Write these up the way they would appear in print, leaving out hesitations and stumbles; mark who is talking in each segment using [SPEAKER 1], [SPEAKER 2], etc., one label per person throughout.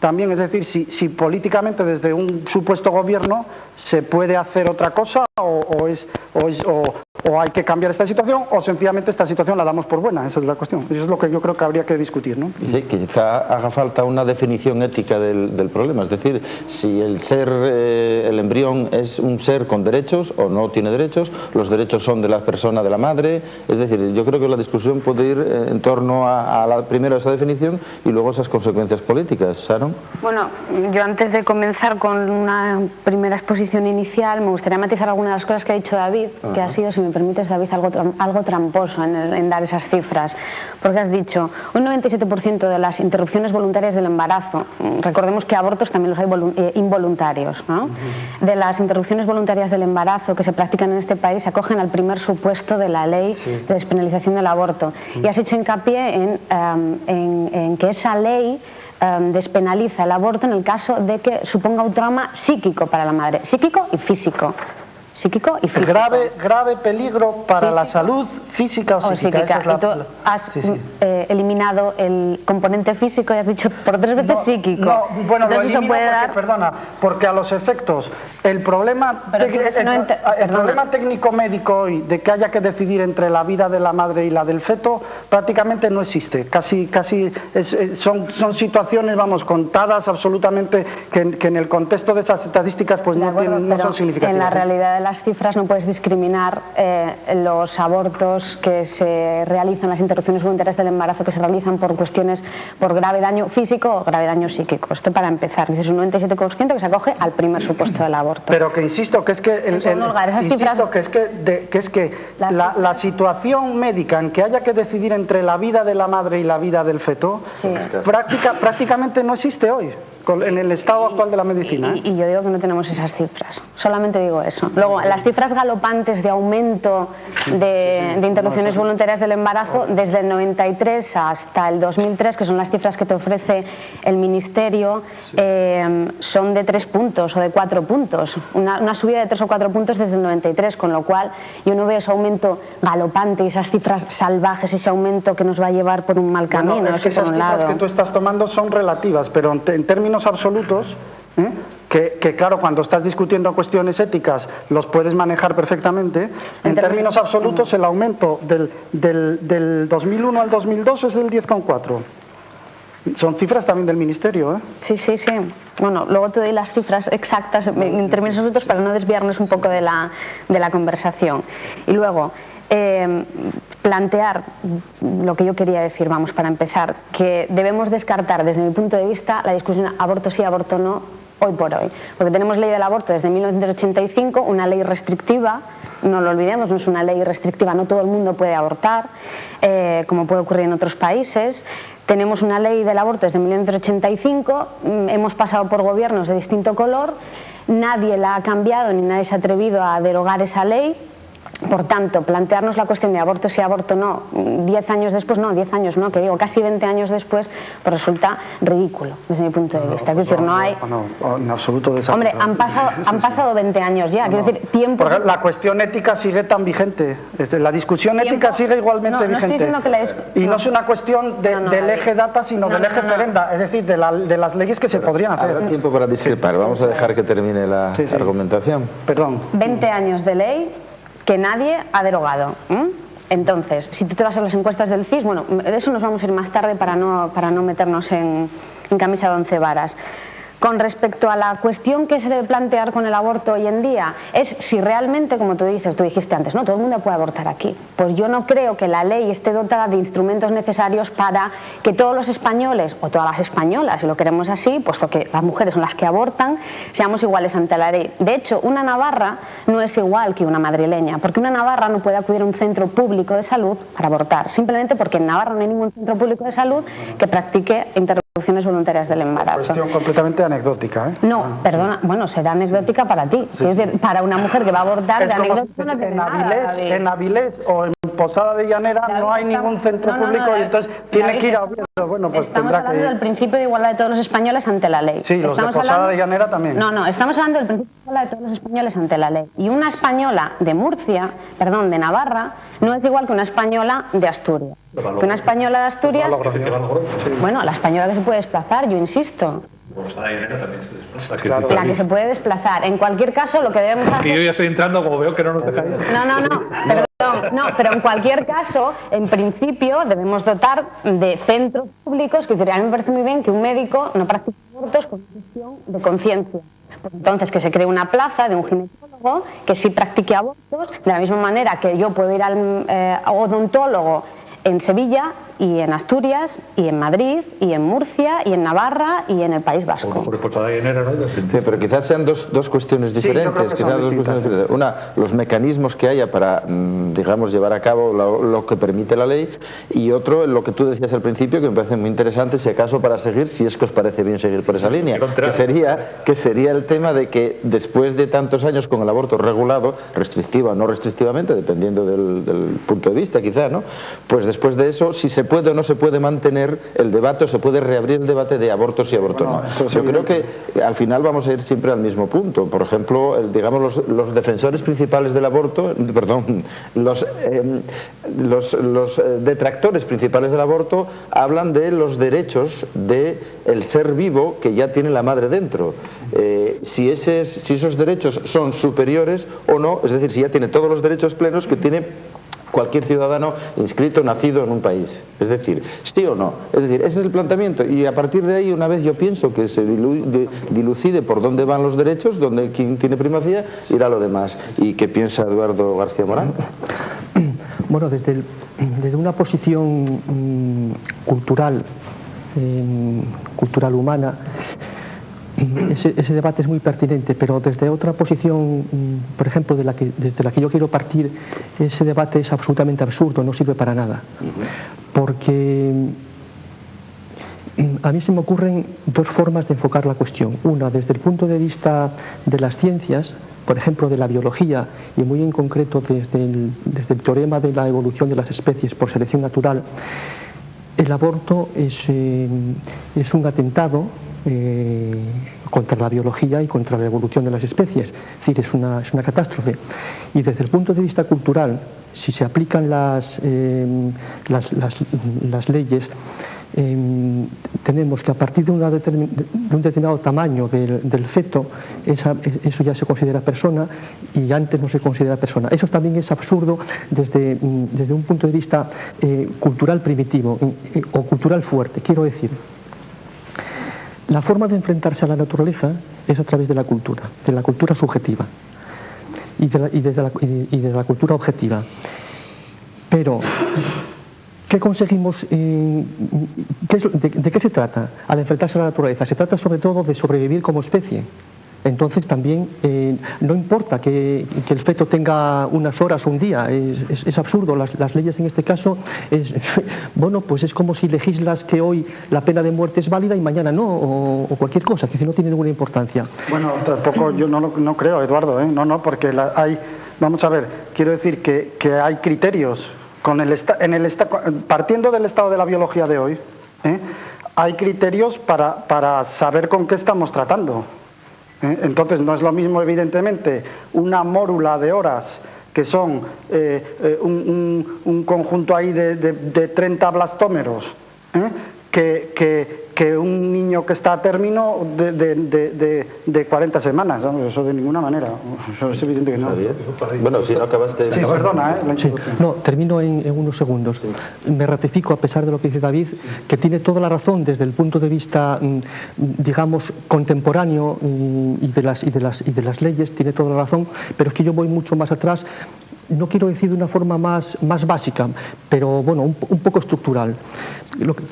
[SPEAKER 1] también, es decir, si políticamente desde un supuesto gobierno se puede hacer otra cosa o hay que cambiar esta situación o sencillamente esta situación la damos por buena. Esa es la cuestión. Eso es lo que yo creo que habría que discutir, ¿no?
[SPEAKER 2] Sí, quizá haga falta una definición ética del problema, es decir, si el embrión es un ser con derechos o no tiene derechos, los derechos son de la persona, de la madre, es decir, yo creo que la discusión puede ir en torno a primero esa definición y luego esas consecuencias políticas. ¿Sharon?
[SPEAKER 3] Bueno, yo antes de comenzar con una primera exposición inicial me gustaría matizar algunas de las cosas que ha dicho David, que ha sido, si me permites, David, algo tramposo en dar esas cifras, porque has dicho un 97% de las interrupciones voluntarias del embarazo, recordemos que abortos también los hay involuntarios, ¿no? De las interrupciones voluntarias del embarazo que se practican en este país se acogen al primer supuesto de la ley de despenalización del aborto, y has hecho hincapié en que esa ley despenaliza el aborto en el caso de que suponga un trauma psíquico para la madre, psíquico y físico. Psíquico y físico.
[SPEAKER 1] Grave peligro para la salud física o psíquica. Esa es
[SPEAKER 3] y tú has eliminado el componente físico y has dicho por 3 veces psíquico.
[SPEAKER 1] No, bueno,
[SPEAKER 3] entonces
[SPEAKER 1] lo
[SPEAKER 3] eso puede
[SPEAKER 1] porque,
[SPEAKER 3] dar...
[SPEAKER 1] perdona, porque a los efectos, el problema técnico médico hoy de que haya que decidir entre la vida de la madre y la del feto prácticamente no existe. Casi son situaciones, vamos, contadas absolutamente que en el contexto de esas estadísticas pues no son significativas.
[SPEAKER 3] En la realidad de las cifras no puedes discriminar los abortos que se realizan, las interrupciones voluntarias del embarazo que se realizan por cuestiones, por grave daño físico o grave daño psíquico. Esto para empezar. Dices un 97% que se acoge al primer supuesto del aborto.
[SPEAKER 1] Pero que insisto que es que la situación médica en que haya que decidir entre la vida de la madre y la vida del feto prácticamente no existe hoy en el estado actual de la medicina.
[SPEAKER 3] Y yo digo que no tenemos esas cifras, solamente digo eso. Luego, las cifras galopantes de aumento de interrupciones voluntarias del embarazo desde el 93 hasta el 2003, que son las cifras que te ofrece el Ministerio, son de 3 puntos o de 4 puntos, una subida de 3 o 4 puntos desde el 93, con lo cual yo no veo ese aumento galopante y esas cifras salvajes, ese aumento que nos va a llevar por un mal camino.
[SPEAKER 1] Bueno, es que esas cifras que tú estás tomando son relativas, pero en términos absolutos, que claro, cuando estás discutiendo cuestiones éticas los puedes manejar perfectamente, en términos absolutos el aumento del 2001 al 2002 es del 10,4. Son cifras también del Ministerio, ¿eh?
[SPEAKER 3] Sí. Bueno, luego te doy las cifras exactas en términos absolutos para no desviarnos un poco de la conversación. Y luego, plantear lo que yo quería decir, vamos, para empezar, que debemos descartar desde mi punto de vista la discusión aborto sí, aborto no, hoy por hoy, porque tenemos ley del aborto desde 1985, una ley restrictiva, no lo olvidemos, no es una ley restrictiva, no todo el mundo puede abortar, como puede ocurrir en otros países. Tenemos una ley del aborto desde 1985, hemos pasado por gobiernos de distinto color, nadie la ha cambiado ni nadie se ha atrevido a derogar esa ley. Por tanto, plantearnos la cuestión de aborto sí, aborto no, 10 años después, no, 10 años no, que digo, casi 20 años después, pues resulta ridículo desde mi punto de vista. Es decir, no hay...
[SPEAKER 1] en absoluto desacuerdo.
[SPEAKER 3] Hombre, han pasado 20 años ya, quiero decir, tiempo...
[SPEAKER 1] Porque la cuestión ética sigue tan vigente, la discusión ética sigue igualmente vigente.
[SPEAKER 3] Estoy diciendo que
[SPEAKER 1] y no es una cuestión del eje data, sino del eje ferenda, es decir, de las leyes que se podrían hacer.
[SPEAKER 2] Habrá tiempo para discrepar, vamos a dejar que termine la argumentación.
[SPEAKER 1] Perdón.
[SPEAKER 3] 20 años de ley que nadie ha derogado. Entonces, si tú te vas a las encuestas del CIS, bueno, de eso nos vamos a ir más tarde para no meternos en camisa de 11 varas. Con respecto a la cuestión que se debe plantear con el aborto hoy en día, es si realmente, como tú dijiste antes, no, todo el mundo puede abortar aquí. Pues yo no creo que la ley esté dotada de instrumentos necesarios para que todos los españoles, o todas las españolas, si lo queremos así, puesto que las mujeres son las que abortan, seamos iguales ante la ley. De hecho, una navarra no es igual que una madrileña, porque una navarra no puede acudir a un centro público de salud para abortar, simplemente porque en Navarra no hay ningún centro público de salud que practique interrupciones voluntarias del embarazo.
[SPEAKER 1] Cuestión completamente anecdótica, ¿eh?
[SPEAKER 3] No, perdona, bueno, será anecdótica para ti. Es decir, para una mujer que va a abortar, de anécdota no tiene nada.
[SPEAKER 1] En Avilés o en Posada de Llanera no hay ningún centro público y entonces tiene que ir a Oviedo. Bueno, pues
[SPEAKER 3] estamos hablando del principio de igualdad de todos los españoles ante la ley.
[SPEAKER 1] Sí, los de Posada de Llanera también.
[SPEAKER 3] No, estamos hablando del principio de igualdad de todos los españoles ante la ley. Y una española de Murcia, perdón, de Navarra, no es igual que una española de Asturias. Que una española de Asturias... Bueno, la española que se puede desplazar, yo insisto.
[SPEAKER 4] Pues la dinero también se desplaza.
[SPEAKER 1] Claro.
[SPEAKER 3] La que se puede desplazar. En cualquier caso, lo que debemos hacer...
[SPEAKER 4] Y yo ya estoy entrando, como veo que no nos deja ir.
[SPEAKER 3] No, pero en cualquier caso, en principio, debemos dotar de centros públicos, que a mí me parece muy bien que un médico no practique abortos con cuestión de conciencia. Entonces, que se cree una plaza de un ginecólogo que sí practique abortos, de la misma manera que yo puedo ir al odontólogo en Sevilla y en Asturias y en Madrid y en Murcia y en Navarra y en el País Vasco.
[SPEAKER 4] Por responsabilidad de dinero, ¿no?
[SPEAKER 2] Sí, pero quizás sean dos cuestiones
[SPEAKER 1] Sí, yo creo
[SPEAKER 2] diferentes.
[SPEAKER 1] que son
[SPEAKER 2] Quizás dos
[SPEAKER 1] distintas,
[SPEAKER 2] cuestiones diferentes. Una, los mecanismos que haya para, digamos, llevar a cabo lo que permite la ley, y otro, lo que tú decías al principio, que me parece muy interesante, si acaso para seguir, si es que os parece bien seguir por esa línea, que sería el tema de que después de tantos años con el aborto regulado, restrictiva o no restrictivamente, dependiendo del punto de vista quizá, ¿no? Pues después de eso, si se puede o no se puede mantener el debate, o se puede reabrir el debate de abortos y abortos no. Yo creo que al final vamos a ir siempre al mismo punto. Por ejemplo, digamos, los defensores principales del aborto, perdón, los detractores principales del aborto hablan de los derechos del ser vivo que ya tiene la madre dentro. Si esos derechos son superiores o no, es decir, si ya tiene todos los derechos plenos que tiene cualquier ciudadano inscrito, nacido en un país. Es decir, sí o no. Es decir, ese es el planteamiento. Y a partir de ahí, una vez yo pienso que se dilucide por dónde van los derechos, quien tiene primacía, irá lo demás. ¿Y qué piensa Eduardo García Morán?
[SPEAKER 5] Bueno, desde una posición cultural humana, ese debate es muy pertinente, pero desde otra posición, por ejemplo, desde la que yo quiero partir, ese debate es absolutamente absurdo, no sirve para nada. Porque a mí se me ocurren dos formas de enfocar la cuestión. Una, desde el punto de vista de las ciencias, por ejemplo, de la biología, y muy en concreto desde el teorema de la evolución de las especies por selección natural. El aborto es un atentado contra la biología y contra la evolución de las especies, es decir, es una catástrofe. Y desde el punto de vista cultural, si se aplican las leyes, tenemos que a partir de un determinado tamaño del feto, eso ya se considera persona, y antes no se considera persona. Eso también es absurdo desde un punto de vista cultural primitivo o cultural fuerte. Quiero decir, la forma de enfrentarse a la naturaleza es a través de la cultura subjetiva y de la cultura objetiva. Pero, ¿qué conseguimos? ¿De qué se trata al enfrentarse a la naturaleza? Se trata sobre todo de sobrevivir como especie. Entonces también no importa que el feto tenga unas horas o un día, es absurdo. Las leyes en este caso, bueno, pues es como si legislas que hoy la pena de muerte es válida y mañana no, o cualquier cosa, que no tiene ninguna importancia.
[SPEAKER 1] Bueno, tampoco yo no creo, Eduardo, no, porque vamos a ver, quiero decir que hay criterios, partiendo del estado de la biología de hoy, hay criterios para saber con qué estamos tratando. Entonces no es lo mismo, evidentemente, una mórula de horas que son un conjunto ahí de 30 blastómeros, que un niño que está a término de 40 semanas. Eso de ninguna manera. Eso es evidente que no.
[SPEAKER 2] Bueno, si no acabaste...
[SPEAKER 1] Sí, perdona,
[SPEAKER 5] Sí, no, termino en unos segundos. Sí. Me ratifico, a pesar de lo que dice David, que tiene toda la razón desde el punto de vista, digamos, contemporáneo y de las leyes, tiene toda la razón, pero es que yo voy mucho más atrás. No quiero decir de una forma más básica, pero bueno, un poco estructural.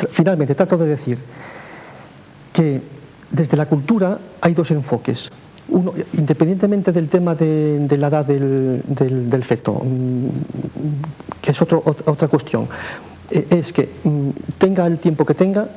[SPEAKER 5] Finalmente trato de decir que desde la cultura hay dos enfoques. Uno, independientemente del tema de la edad del feto, que es otra cuestión, es que tenga el tiempo que tenga,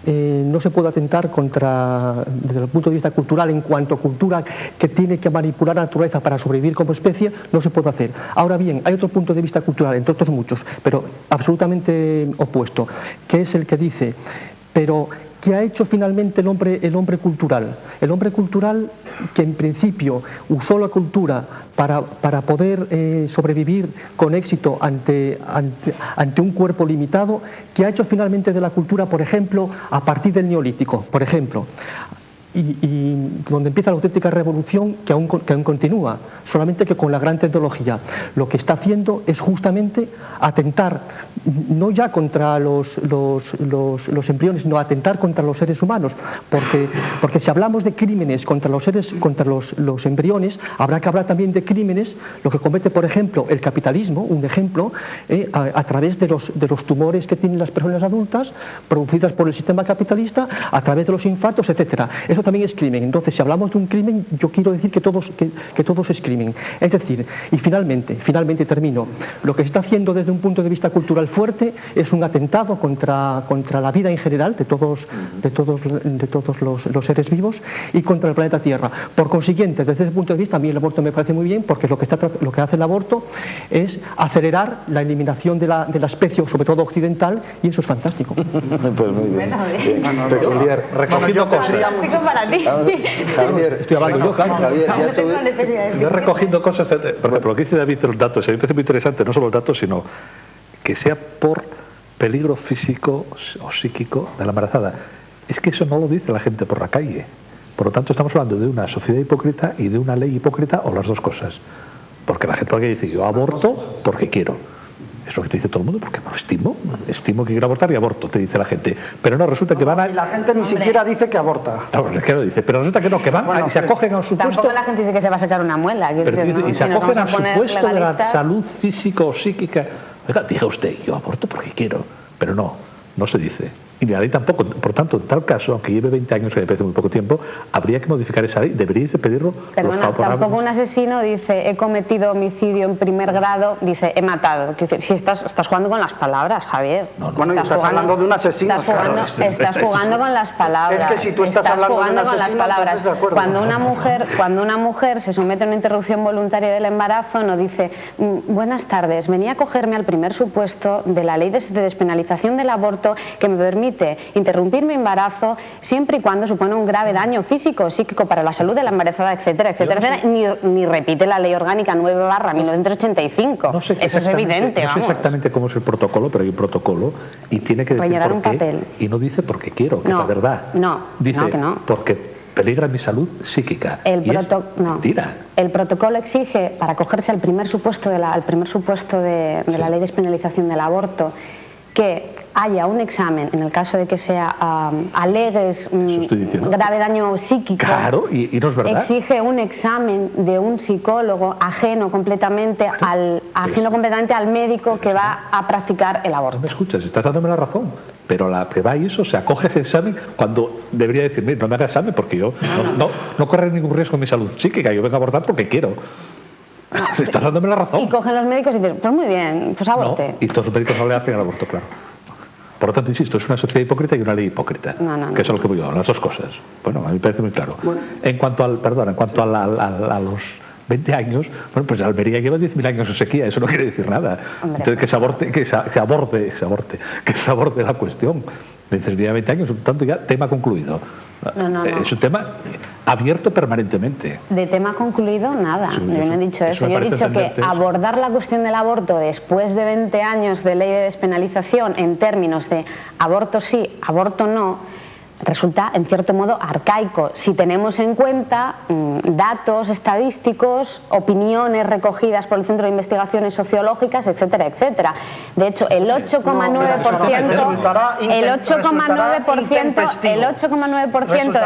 [SPEAKER 5] no se puede atentar desde el punto de vista cultural, en cuanto a cultura que tiene que manipular la naturaleza para sobrevivir como especie, no se puede hacer. Ahora bien, hay otro punto de vista cultural, entre otros muchos, pero absolutamente opuesto, que es el que dice, pero ¿qué ha hecho finalmente el hombre cultural? El hombre cultural, que en principio usó la cultura para poder sobrevivir con éxito ante un cuerpo limitado, ¿qué ha hecho finalmente de la cultura, por ejemplo, a partir del Neolítico? Por ejemplo, y donde empieza la auténtica revolución que aún continúa, solamente que con la gran tecnología. Lo que está haciendo es justamente atentar, no ya contra los embriones, sino atentar contra los seres humanos, porque si hablamos de crímenes contra los embriones, habrá que hablar también de crímenes, lo que comete, por ejemplo, el capitalismo, un ejemplo, a través de los tumores que tienen las personas adultas, producidas por el sistema capitalista, a través de los infartos, etcétera. Eso también es crimen. Entonces, si hablamos de un crimen, yo quiero decir que todos es crimen. Es decir, y finalmente termino, lo que se está haciendo desde un punto de vista cultural fuerte es un atentado contra la vida en general de todos los seres vivos y contra el planeta Tierra. Por consiguiente, desde ese punto de vista, a mí el aborto me parece muy bien, porque lo que hace el aborto es acelerar la eliminación de la especie, sobre todo occidental, y eso es fantástico.
[SPEAKER 2] Pues muy bien.
[SPEAKER 4] Peculiar. Recogiendo cosas.
[SPEAKER 3] Para ti.
[SPEAKER 2] Javier,
[SPEAKER 5] Estoy hablando yo, claro.
[SPEAKER 2] Javier,
[SPEAKER 3] No
[SPEAKER 2] ya
[SPEAKER 3] tengo
[SPEAKER 2] tuve...
[SPEAKER 3] necesidad de
[SPEAKER 4] Yo recogiendo cosas, por ejemplo, lo que dice David de los datos, a mí me parece muy interesante, no solo los datos, sino que sea por peligro físico o psíquico de la embarazada. Es que eso no lo dice la gente por la calle. Por lo tanto, estamos hablando de una sociedad hipócrita y de una ley hipócrita, o las dos cosas. Porque la gente por la calle dice, yo aborto porque quiero. Es lo que te dice todo el mundo, porque no estimo que quiero abortar y aborto, te dice la gente. Pero no, resulta que van a...
[SPEAKER 1] Y la gente ni siquiera dice que aborta.
[SPEAKER 4] No, es que lo dice, pero resulta que no, que van y se acogen a un supuesto...
[SPEAKER 3] Tampoco la gente dice que se va a sacar una muela.
[SPEAKER 4] Pero,
[SPEAKER 3] decir, ¿no?
[SPEAKER 4] y se
[SPEAKER 3] Si nos
[SPEAKER 4] acogen
[SPEAKER 3] vamos
[SPEAKER 4] al
[SPEAKER 3] a poner
[SPEAKER 4] supuesto de la
[SPEAKER 3] legalistas.
[SPEAKER 4] salud física o psíquica. Oiga, diga usted, yo aborto porque quiero, pero no se dice. Y la ley tampoco. Por tanto, en tal caso, aunque lleve 20 años, que me parece muy poco tiempo, habría que modificar esa ley. Deberíais de pedirlo los
[SPEAKER 3] Perdona,
[SPEAKER 4] favorables.
[SPEAKER 3] tampoco un asesino dice he cometido homicidio en primer grado, dice he matado. Quiero decir, si estás jugando con las palabras, Javier.
[SPEAKER 1] Bueno, y estás hablando de un asesino.
[SPEAKER 3] Estás jugando,
[SPEAKER 4] claro,
[SPEAKER 3] estás jugando con las palabras.
[SPEAKER 1] Es que si tú estás hablando de un
[SPEAKER 3] jugando con las
[SPEAKER 1] asesino,
[SPEAKER 3] palabras.
[SPEAKER 1] entonces de acuerdo.
[SPEAKER 3] Cuando una mujer se somete a una interrupción voluntaria del embarazo, no dice buenas tardes, venía a cogerme al primer supuesto de la ley de despenalización del aborto que me permite interrumpir mi embarazo siempre y cuando supone un grave daño físico o psíquico para la salud de la embarazada, etcétera, etcétera, etcétera. Ni repite la ley orgánica 9/1985.
[SPEAKER 4] No sé
[SPEAKER 3] Eso es evidente,
[SPEAKER 4] no sé
[SPEAKER 3] vamos.
[SPEAKER 4] exactamente cómo es el protocolo, pero hay un protocolo y tiene que decir
[SPEAKER 3] Rellenar
[SPEAKER 4] por
[SPEAKER 3] un
[SPEAKER 4] qué.
[SPEAKER 3] papel.
[SPEAKER 4] Y no dice porque quiero, que
[SPEAKER 3] No,
[SPEAKER 4] es la verdad.
[SPEAKER 3] no,
[SPEAKER 4] dice
[SPEAKER 3] no, que no.
[SPEAKER 4] porque peligra mi salud psíquica. Y es mentira.
[SPEAKER 3] El protocolo exige, para acogerse al primer supuesto de la ley de despenalización del aborto, que haya un examen, en el caso de que sea alegues grave daño psíquico.
[SPEAKER 4] Claro, y no es verdad.
[SPEAKER 3] Exige un examen de un psicólogo ajeno completamente al médico que va a practicar el aborto.
[SPEAKER 4] No me escuchas, estás dándome la razón. Pero la que va a eso se acoge a ese examen cuando debería decir, mira, no me haga examen porque yo no corre ningún riesgo en mi salud psíquica, yo vengo a abortar porque quiero. Estás dándome la razón.
[SPEAKER 3] Y cogen los médicos y dicen, pues muy bien, pues aborte.
[SPEAKER 4] Y todos los médicos no le hacen el aborto, claro. Por lo tanto, insisto, es una sociedad hipócrita y una ley hipócrita. Que es a lo que voy yo, las dos cosas. Bueno, a mí me parece muy claro. Bueno. En cuanto a los 20 años, bueno, pues Almería lleva 10.000 años en sequía, eso no quiere decir nada.
[SPEAKER 3] Hombre.
[SPEAKER 4] Entonces, que se aborde la cuestión. Dices, 20 años, por tanto, ya tema concluido.
[SPEAKER 3] No.
[SPEAKER 4] Es un tema abierto permanentemente.
[SPEAKER 3] De tema concluido, nada.
[SPEAKER 4] Sí,
[SPEAKER 3] yo no he dicho eso. Yo he dicho que abordar la cuestión del aborto después de 20 años de ley de despenalización en términos de aborto sí, aborto no, resulta en cierto modo arcaico si tenemos en cuenta datos estadísticos, opiniones recogidas por el Centro de Investigaciones Sociológicas, etcétera, etcétera. De hecho, el 8,9% de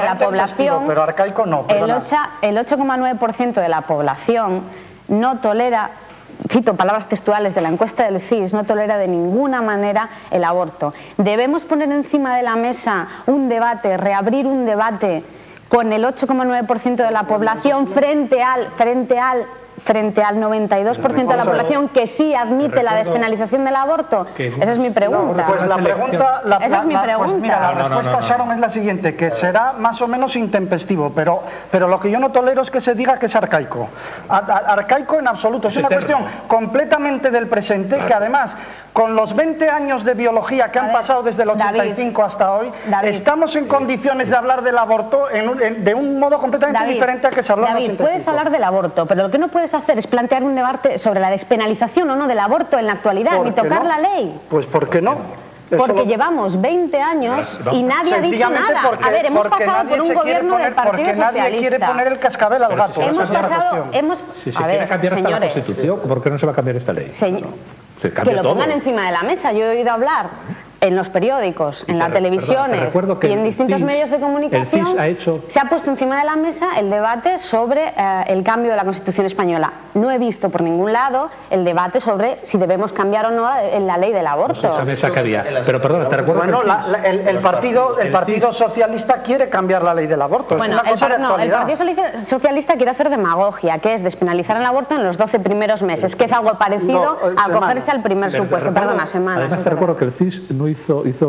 [SPEAKER 3] la población,
[SPEAKER 1] pero arcaico no,
[SPEAKER 3] el 8,9% de la población no tolera, cito palabras textuales de la encuesta del CIS, no tolera de ninguna manera el aborto. Debemos poner encima de la mesa un debate, reabrir un debate con el 8,9% de la población frente al 92% de la población que sí admite la despenalización del aborto. Esa es mi pregunta.
[SPEAKER 1] Pues la pregunta,
[SPEAKER 3] esa es mi pregunta.
[SPEAKER 1] Pues mira, la respuesta, Sharon, es la siguiente, que será más o menos intempestivo, pero lo que yo no tolero es que se diga que es arcaico. Arcaico en absoluto, es una cuestión completamente del presente, que además, con los 20 años de biología que han pasado desde el 85 hasta hoy, estamos en condiciones de hablar del aborto de un modo completamente diferente a que se habló en el 85.
[SPEAKER 3] Puedes hablar del aborto, pero lo que no puedes hacer es plantear un debate sobre la despenalización o no del aborto en la actualidad, ni tocar la ley.
[SPEAKER 1] Pues ¿por qué no?
[SPEAKER 3] Porque llevamos 20 años y nadie ha dicho nada. A ver, hemos pasado por un gobierno del Partido Socialista.
[SPEAKER 1] Porque nadie quiere poner el cascabel al gato.
[SPEAKER 3] Hemos pasado...
[SPEAKER 4] Si se quiere cambiar hasta la Constitución, ¿por qué no se va a cambiar esta ley?
[SPEAKER 3] Que lo pongan encima de la mesa. Yo he oído hablar en los periódicos, en las televisiones y en distintos medios de comunicación, se ha puesto encima de la mesa el debate sobre el cambio de la Constitución española. No he visto por ningún lado el debate sobre si debemos cambiar o no la ley del aborto.
[SPEAKER 4] Pero perdona, te recuerdo
[SPEAKER 1] el Partido Socialista quiere cambiar la ley del aborto.
[SPEAKER 3] Bueno, el Partido Socialista quiere hacer demagogia, que es despenalizar el aborto en los 12 primeros meses, que es algo parecido a acogerse al primer supuesto. Perdona, semanas.
[SPEAKER 4] Además te recuerdo que el CIS no hizo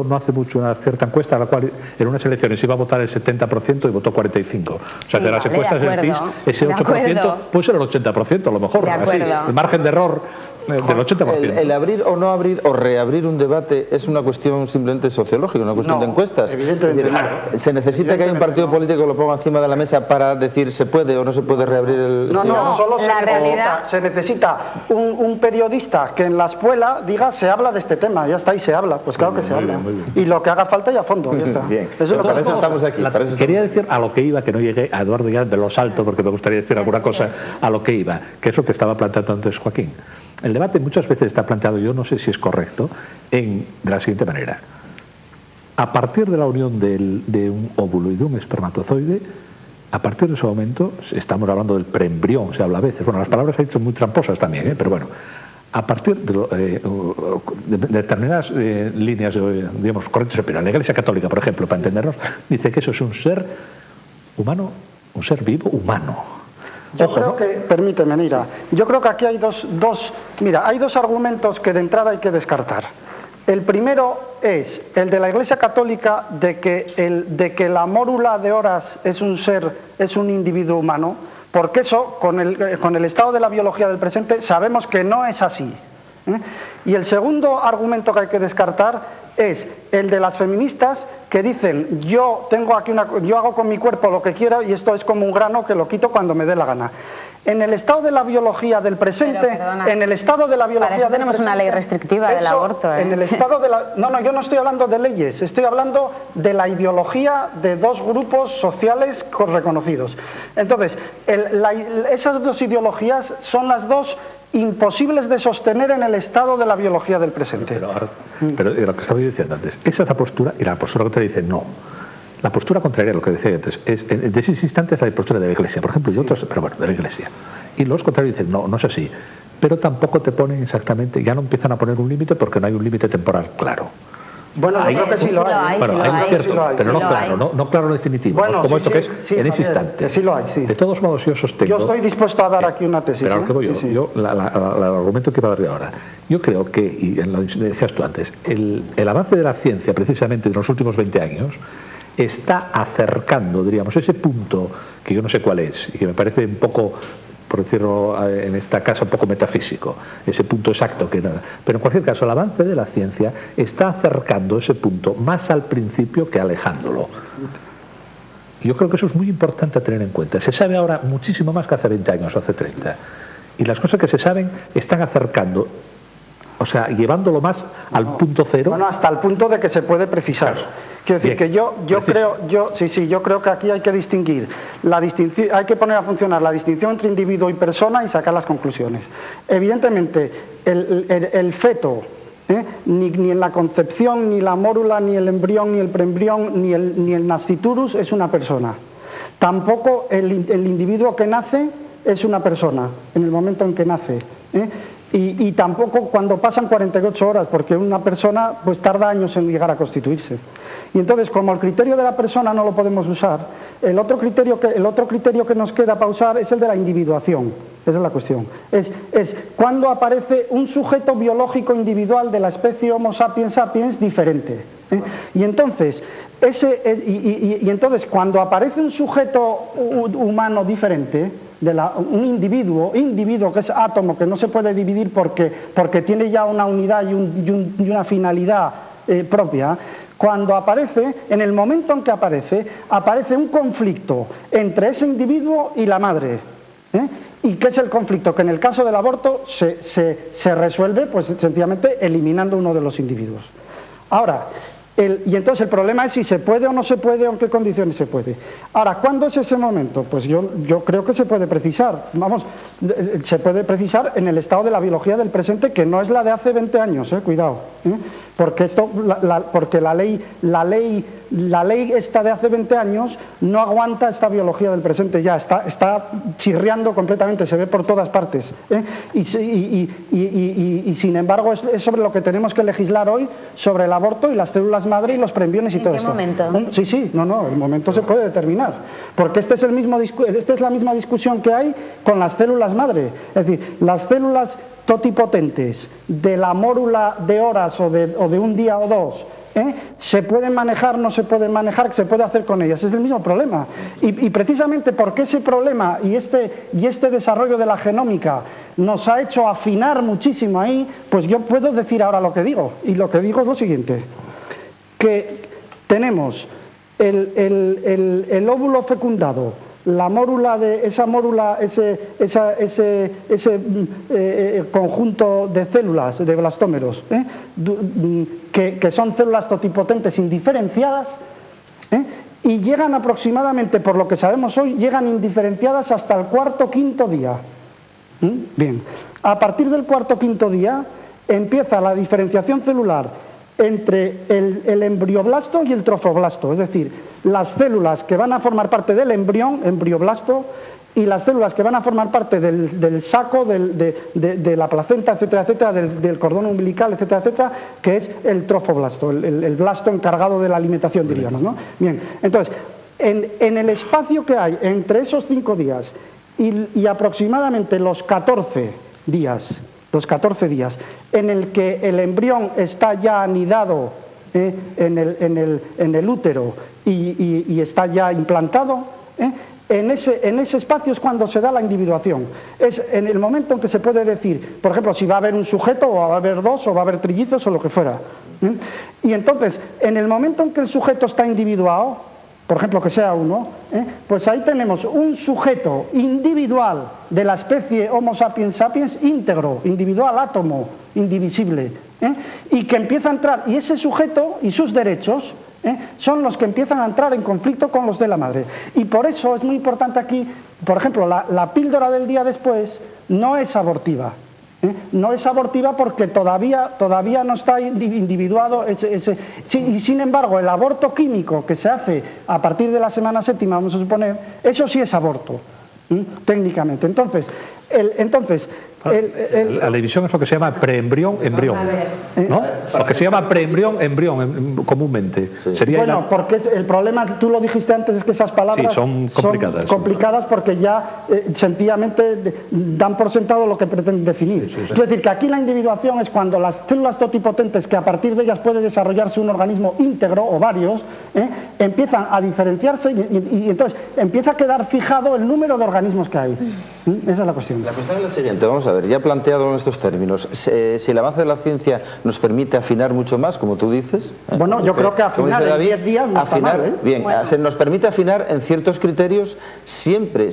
[SPEAKER 4] no hace mucho una cierta encuesta a la cual en unas elecciones iba a votar el 70% y votó 45%. O sea que las encuestas del CIS, ese 8% puede ser el 80% a lo mejor. Así, el margen de error del 80%.
[SPEAKER 2] El abrir o no abrir o reabrir un debate es una cuestión simplemente sociológica, una cuestión de encuestas.
[SPEAKER 1] Evidentemente.
[SPEAKER 2] ¿Se necesita que haya un partido político que lo ponga encima de la mesa para decir se puede o no se puede reabrir el...
[SPEAKER 1] No, solo se necesita un periodista que en la escuela diga se habla de este tema, ya está, ahí se habla, pues claro que se habla. Y lo que haga falta y a fondo, ya está.
[SPEAKER 2] Bien. Para eso estamos aquí.
[SPEAKER 4] Quería decir a lo que iba, que no llegué a Eduardo ya de lo salto, porque me gustaría decir alguna cosa a lo que iba, que es lo que estaba planteando antes Joaquín. El debate muchas veces está planteado, yo no sé si es correcto, de la siguiente manera. A partir de la unión de un óvulo y de un espermatozoide, a partir de ese momento, estamos hablando del preembrión, se habla a veces, bueno, las palabras ahí son muy tramposas también, pero bueno, a partir de determinadas líneas, digamos, corrientes opiniones, la Iglesia Católica, por ejemplo, para entendernos, dice que eso es un ser humano, un ser vivo humano.
[SPEAKER 1] Yo creo que, permíteme, mira, yo creo que aquí hay hay dos argumentos que de entrada hay que descartar. El primero es el de la Iglesia Católica de que la mórula de horas es un individuo humano, porque eso, con el estado de la biología del presente, sabemos que no es así. Y el segundo argumento que hay que descartar es el de las feministas que dicen yo hago con mi cuerpo lo que quiero y esto es como un grano que lo quito cuando me dé la gana. En el estado de la biología del presente, en el estado de la biología
[SPEAKER 3] para eso tenemos
[SPEAKER 1] del presente,
[SPEAKER 3] una ley restrictiva del aborto.
[SPEAKER 1] En el estado de la... No, yo no estoy hablando de leyes, estoy hablando de la ideología de dos grupos sociales reconocidos. Entonces, esas dos ideologías son las dos imposibles de sostener en el estado de la biología del presente.
[SPEAKER 4] Pero lo que estaba diciendo antes, esa es la postura, y la postura contraria dice no. La postura contraria a lo que decía antes, de esos instantes la postura de la Iglesia, por ejemplo, y otros, pero bueno, de la Iglesia. Y los contrarios dicen no, no es así. Pero tampoco te ponen exactamente, ya no empiezan a poner un límite porque no hay un límite temporal claro.
[SPEAKER 1] Bueno, yo creo que sí lo hay.
[SPEAKER 4] Bueno, hay un cierto, pero no claro, no claro definitivo,
[SPEAKER 1] bueno,
[SPEAKER 4] como esto que es en ese instante.
[SPEAKER 1] Sí lo hay, sí.
[SPEAKER 4] De todos modos, yo sostengo...
[SPEAKER 1] Yo estoy dispuesto a dar aquí una tesis.
[SPEAKER 4] Pero a lo que voy yo, el argumento que iba a dar ahora, yo creo que, y lo decías tú antes, el avance de la ciencia, precisamente en los últimos 20 años, está acercando, diríamos, ese punto, que yo no sé cuál es, y que me parece un poco, por decirlo en esta casa, un poco metafísico, ese punto exacto que nada. Pero en cualquier caso, el avance de la ciencia está acercando ese punto más al principio que alejándolo. Yo creo que eso es muy importante a tener en cuenta. Se sabe ahora muchísimo más que hace 20 años o hace 30. Y las cosas que se saben están acercando, o sea, llevándolo más al punto cero.
[SPEAKER 1] Bueno, hasta el punto de que se puede precisar. Quiero decir que yo creo que aquí hay que distinguir hay que poner a funcionar la distinción entre individuo y persona y sacar las conclusiones. Evidentemente, el feto, ni en la concepción, ni la mórula, ni el embrión, ni el preembrión, ni el nasciturus es una persona. Tampoco el individuo que nace es una persona en el momento en que nace. Y tampoco cuando pasan 48 horas, porque una persona pues tarda años en llegar a constituirse. Y entonces, como el criterio de la persona no lo podemos usar, el otro criterio que nos queda para usar es el de la individuación. Esa es la cuestión. Es cuando aparece un sujeto biológico individual de la especie Homo sapiens sapiens diferente. Y entonces, cuando aparece un sujeto humano diferente, un individuo que es átomo, que no se puede dividir porque tiene ya una unidad y una finalidad propia, cuando aparece, en el momento en que aparece un conflicto entre ese individuo y la madre. ¿Y qué es el conflicto? Que en el caso del aborto se resuelve pues sencillamente eliminando uno de los individuos. Ahora, y entonces el problema es si se puede o no se puede, o en qué condiciones se puede. Ahora, ¿cuándo es ese momento? Pues yo creo que se puede precisar. Vamos, se puede precisar en el estado de la biología del presente, que no es la de hace 20 años, cuidado. Porque porque la ley esta de hace 20 años no aguanta esta biología del presente ya, está chirriando completamente, se ve por todas partes. Y sin embargo es sobre lo que tenemos que legislar hoy, sobre el aborto y las células madre y los preembriones y todo esto.
[SPEAKER 3] ¿En qué momento?
[SPEAKER 1] Sí, el momento se puede determinar, porque esta es la misma discusión que hay con las células madre, es decir, las células totipotentes de la mórula de horas o de un día o dos, ¿se pueden manejar, no se pueden manejar, qué se puede hacer con ellas? Es el mismo problema. Y precisamente porque ese problema y este desarrollo de la genómica nos ha hecho afinar muchísimo ahí, pues yo puedo decir ahora lo que digo. Y lo que digo es lo siguiente, que tenemos el óvulo fecundado, la mórula ese conjunto de células, de blastómeros, que son células totipotentes indiferenciadas, y llegan aproximadamente, por lo que sabemos hoy, llegan indiferenciadas hasta el cuarto o quinto día. Bien, a partir del cuarto o quinto día empieza la diferenciación celular entre el embrioblasto y el trofoblasto, es decir, las células que van a formar parte del embrión, embrioblasto, y las células que van a formar parte del saco, de la placenta, etcétera, etcétera, del cordón umbilical, etcétera, etcétera, que es el trofoblasto, el blasto encargado de la alimentación, diríamos, ¿no? Bien, entonces, en el espacio que hay entre esos 5 días y aproximadamente los 14 días, en el que el embrión está ya anidado en el útero y está ya implantado, en ese espacio es cuando se da la individuación. Es en el momento en que se puede decir, por ejemplo, si va a haber un sujeto, o va a haber dos, o va a haber trillizos, o lo que fuera. Y entonces, en el momento en que el sujeto está individuado, por ejemplo, que sea uno, pues ahí tenemos un sujeto individual de la especie Homo sapiens sapiens íntegro, individual, átomo, indivisible, y que empieza a entrar, y ese sujeto y sus derechos son los que empiezan a entrar en conflicto con los de la madre. Y por eso es muy importante aquí, por ejemplo, la píldora del día después no es abortiva. No es abortiva porque todavía no está individuado y sin embargo el aborto químico que se hace a partir de la semana 7ª, vamos a suponer, eso sí es aborto, técnicamente. Entonces,
[SPEAKER 4] la división es lo que se llama preembrión-embrión, ¿no? Lo que se llama preembrión-embrión comúnmente.
[SPEAKER 2] Sí.
[SPEAKER 4] Sería
[SPEAKER 1] bueno, porque el problema, tú lo dijiste antes, es que esas palabras
[SPEAKER 4] sí, son
[SPEAKER 1] complicadas porque ya sencillamente dan por sentado lo que pretenden definir.
[SPEAKER 4] Sí.
[SPEAKER 1] Quiero decir que aquí la individuación es cuando las células totipotentes, que a partir de ellas puede desarrollarse un organismo íntegro o varios, empiezan a diferenciarse y entonces empieza a quedar fijado el número de organismos que hay. Esa es la cuestión.
[SPEAKER 2] La cuestión es la siguiente, vamos a ver, ya planteado en estos términos, si el avance de la ciencia nos permite afinar mucho más, como tú dices.
[SPEAKER 1] Bueno, yo creo que afinar en 10 días no está mal,
[SPEAKER 2] Bien, bueno, se nos permite afinar en ciertos criterios, siempre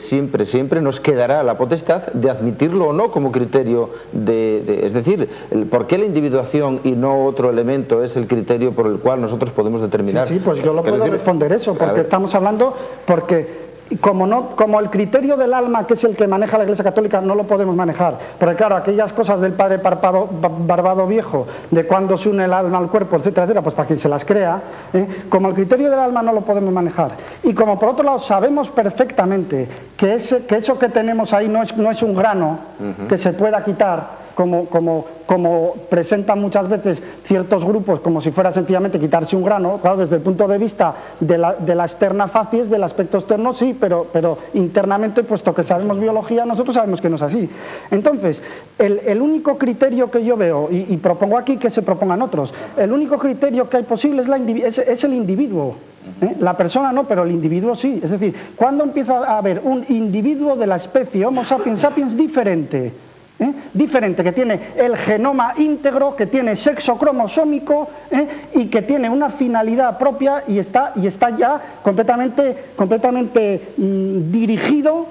[SPEAKER 2] nos quedará la potestad de admitirlo o no como criterio es decir, ¿por qué la individuación y no otro elemento es el criterio por el cual nosotros podemos determinar?
[SPEAKER 1] Sí, pues yo lo puedo responder eso, porque estamos hablando, como el criterio del alma, que es el que maneja la Iglesia Católica, no lo podemos manejar, porque claro, aquellas cosas del padre barbado viejo, de cuándo se une el alma al cuerpo, etcétera, etcétera, pues para quien se las crea, como el criterio del alma no lo podemos manejar, y como por otro lado sabemos perfectamente que eso que tenemos ahí no es un grano que se pueda quitar, como presentan muchas veces ciertos grupos, como si fuera sencillamente quitarse un grano. Claro, desde el punto de vista de la externa facies, del aspecto externo, sí, pero internamente, puesto que sabemos biología, nosotros sabemos que no es así. Entonces, el único criterio que yo veo, y propongo aquí que se propongan otros, el único criterio que hay posible es el individuo. La persona no, pero el individuo sí. Es decir, ¿cuándo empieza a haber un individuo de la especie Homo sapiens sapiens diferente? Diferente, que tiene el genoma íntegro, que tiene sexo cromosómico y que tiene una finalidad propia y está ya completamente dirigido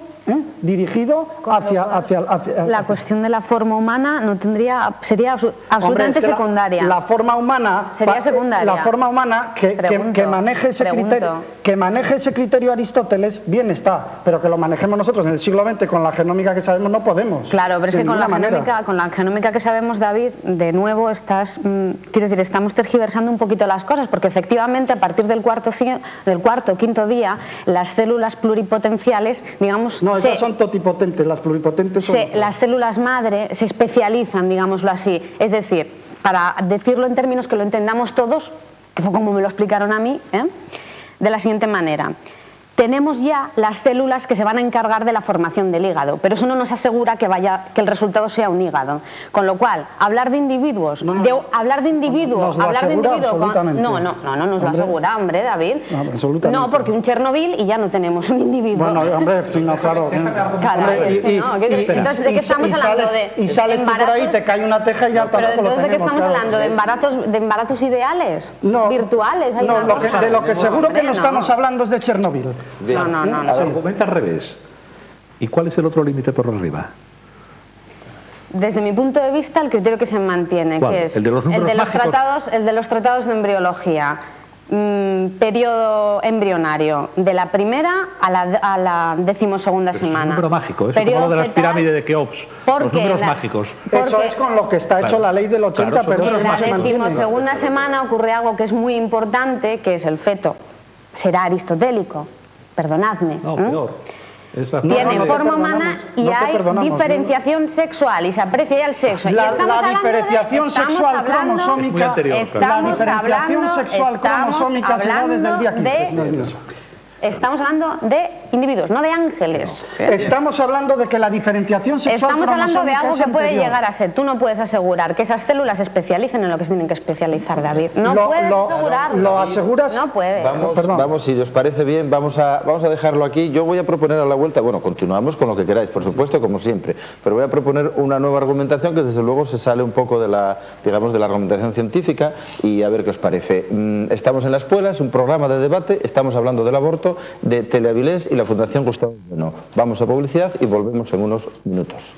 [SPEAKER 1] dirigido hacia
[SPEAKER 3] la cuestión de la forma humana no tendría, sería absolutamente
[SPEAKER 1] Hombre, es que
[SPEAKER 3] secundaria.
[SPEAKER 1] La forma humana
[SPEAKER 3] sería secundaria.
[SPEAKER 1] La forma humana que maneje ese criterio Aristóteles, bien está, pero que lo manejemos nosotros en el siglo XX con la genómica que sabemos no podemos.
[SPEAKER 3] Claro, pero es que con la genómica que sabemos, David, de nuevo quiero decir, estamos tergiversando un poquito las cosas, porque efectivamente a partir del cuarto o quinto día las células pluripotenciales, digamos...
[SPEAKER 1] No, esas son totipotentes, las pluripotentes son...
[SPEAKER 3] Las células madre se especializan, digámoslo así. Es decir, para decirlo en términos que lo entendamos todos, que fue como me lo explicaron a mí, de la siguiente manera. Tenemos ya las células que se van a encargar de la formación del hígado, pero eso no nos asegura que el resultado sea un hígado. Con lo cual, hablar de individuos, no nos lo asegura, hombre, David. No, porque un Chernobyl y ya no tenemos un individuo.
[SPEAKER 1] Bueno, hombre, sí, no, claro.
[SPEAKER 3] Entonces, ¿de qué estamos hablando?
[SPEAKER 1] Y sales tú por ahí, te cae una teja y ya
[SPEAKER 3] tampoco lo tenemos. ¿De qué estamos hablando? ¿De embarazos ideales? ¿Virtuales?
[SPEAKER 1] No, de lo que seguro que no estamos hablando es de Chernobyl.
[SPEAKER 3] No.
[SPEAKER 4] Argumenta al revés. ¿Y cuál es el otro límite por arriba?
[SPEAKER 3] Desde mi punto de vista, el criterio que se mantiene,
[SPEAKER 4] ¿cuál?
[SPEAKER 3] Que es
[SPEAKER 4] el de los
[SPEAKER 3] tratados de embriología, periodo embrionario, de la primera a la 12ª semana.
[SPEAKER 4] Es un número mágico, eso es como lo de las pirámides de Keops, los números mágicos.
[SPEAKER 1] Eso es con lo que está hecho la ley del 80, pero
[SPEAKER 3] en la 12ª semana ocurre algo que es muy importante, que es el feto. Será aristotélico. Perdonadme.
[SPEAKER 4] No, peor.
[SPEAKER 3] Tiene forma humana y hay diferenciación sexual y se aprecia ya el sexo.
[SPEAKER 1] La diferenciación sexual cromosómica se da desde el día 15.
[SPEAKER 3] Estamos hablando de individuos, no de ángeles.
[SPEAKER 1] Estamos hablando de que la diferenciación sexual
[SPEAKER 3] Estamos hablando de algo que puede llegar a ser. Tú no puedes asegurar que esas células se especialicen en lo que se tienen que especializar, David. No puedes asegurarlo.
[SPEAKER 1] ¿Lo aseguras?
[SPEAKER 3] No puedes.
[SPEAKER 2] Vamos, si os parece bien, vamos a dejarlo aquí. Yo voy a proponer a la vuelta, bueno, continuamos con lo que queráis, por supuesto, como siempre, pero voy a proponer una nueva argumentación que desde luego se sale un poco de la argumentación científica y a ver qué os parece. Estamos en La Espuela, es un programa de debate, estamos hablando del aborto, de Teleavilés y la Fundación Gustavo Bueno. Vamos a publicidad y volvemos en unos minutos.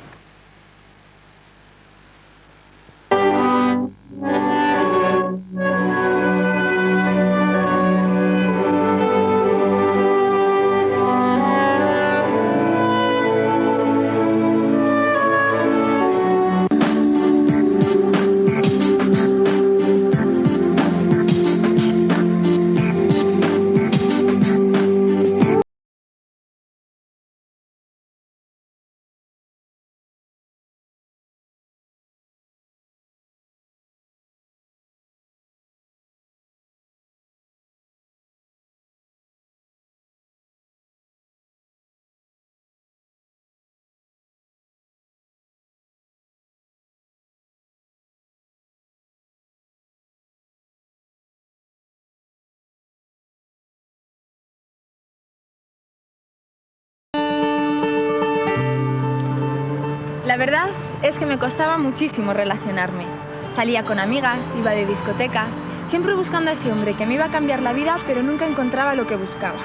[SPEAKER 6] La verdad es que me costaba muchísimo relacionarme. Salía con amigas, iba de discotecas, siempre buscando a ese hombre que me iba a cambiar la vida, pero nunca encontraba lo que buscaba.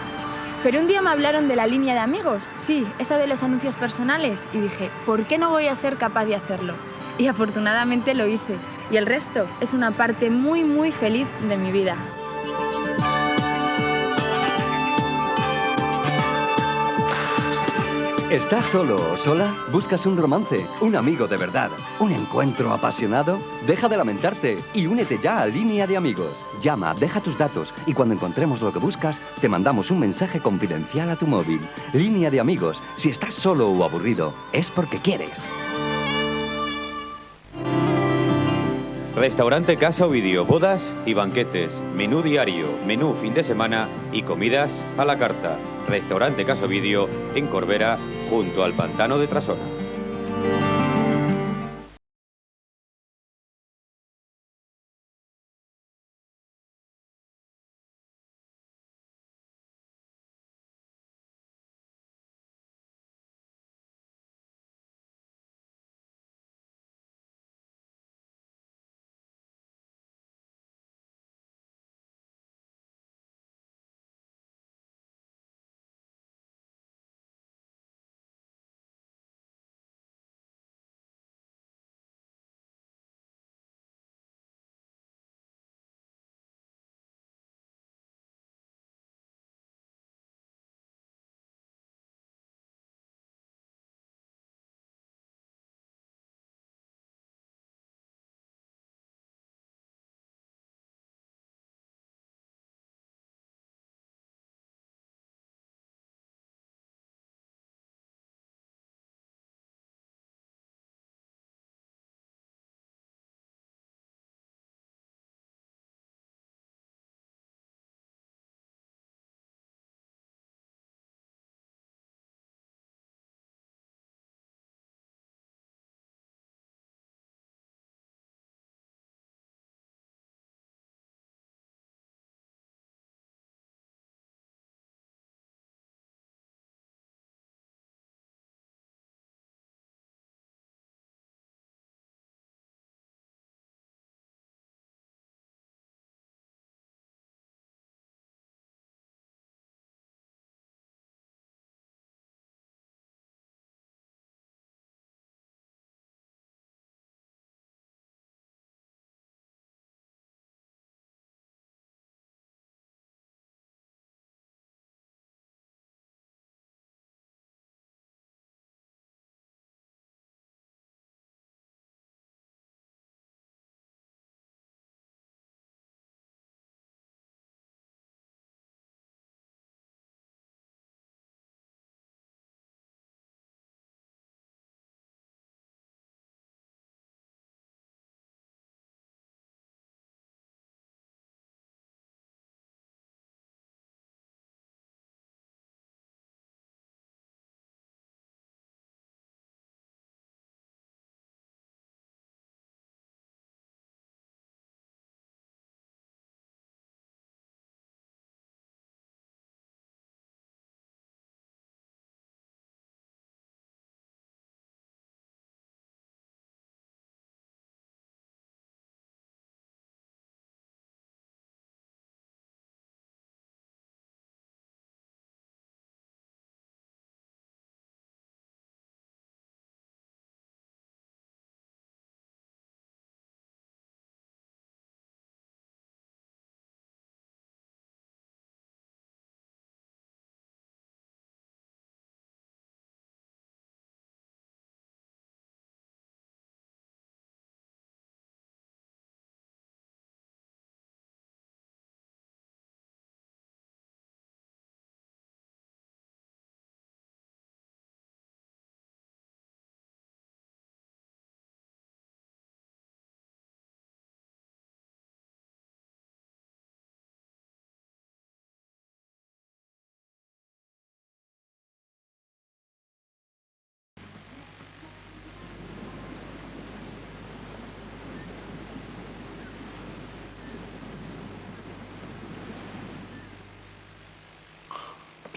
[SPEAKER 6] Pero un día me hablaron de la línea de amigos, sí, esa de los anuncios personales, y dije, ¿por qué no voy a ser capaz de hacerlo? Y afortunadamente lo hice, y el resto es una parte muy, muy feliz de mi vida.
[SPEAKER 7] ¿Estás solo o sola? ¿Buscas un romance? ¿Un amigo de verdad? ¿Un encuentro apasionado? Deja de lamentarte y únete ya a Línea de Amigos. Llama, deja tus datos y cuando encontremos lo que buscas, te mandamos un mensaje confidencial a tu móvil. Línea de Amigos. Si estás solo o aburrido, es porque quieres.
[SPEAKER 8] Restaurante Casa Ovidio, bodas y banquetes, menú diario, menú fin de semana y comidas a la carta. Restaurante Casa Ovidio en Corbera, junto al pantano de Trasona.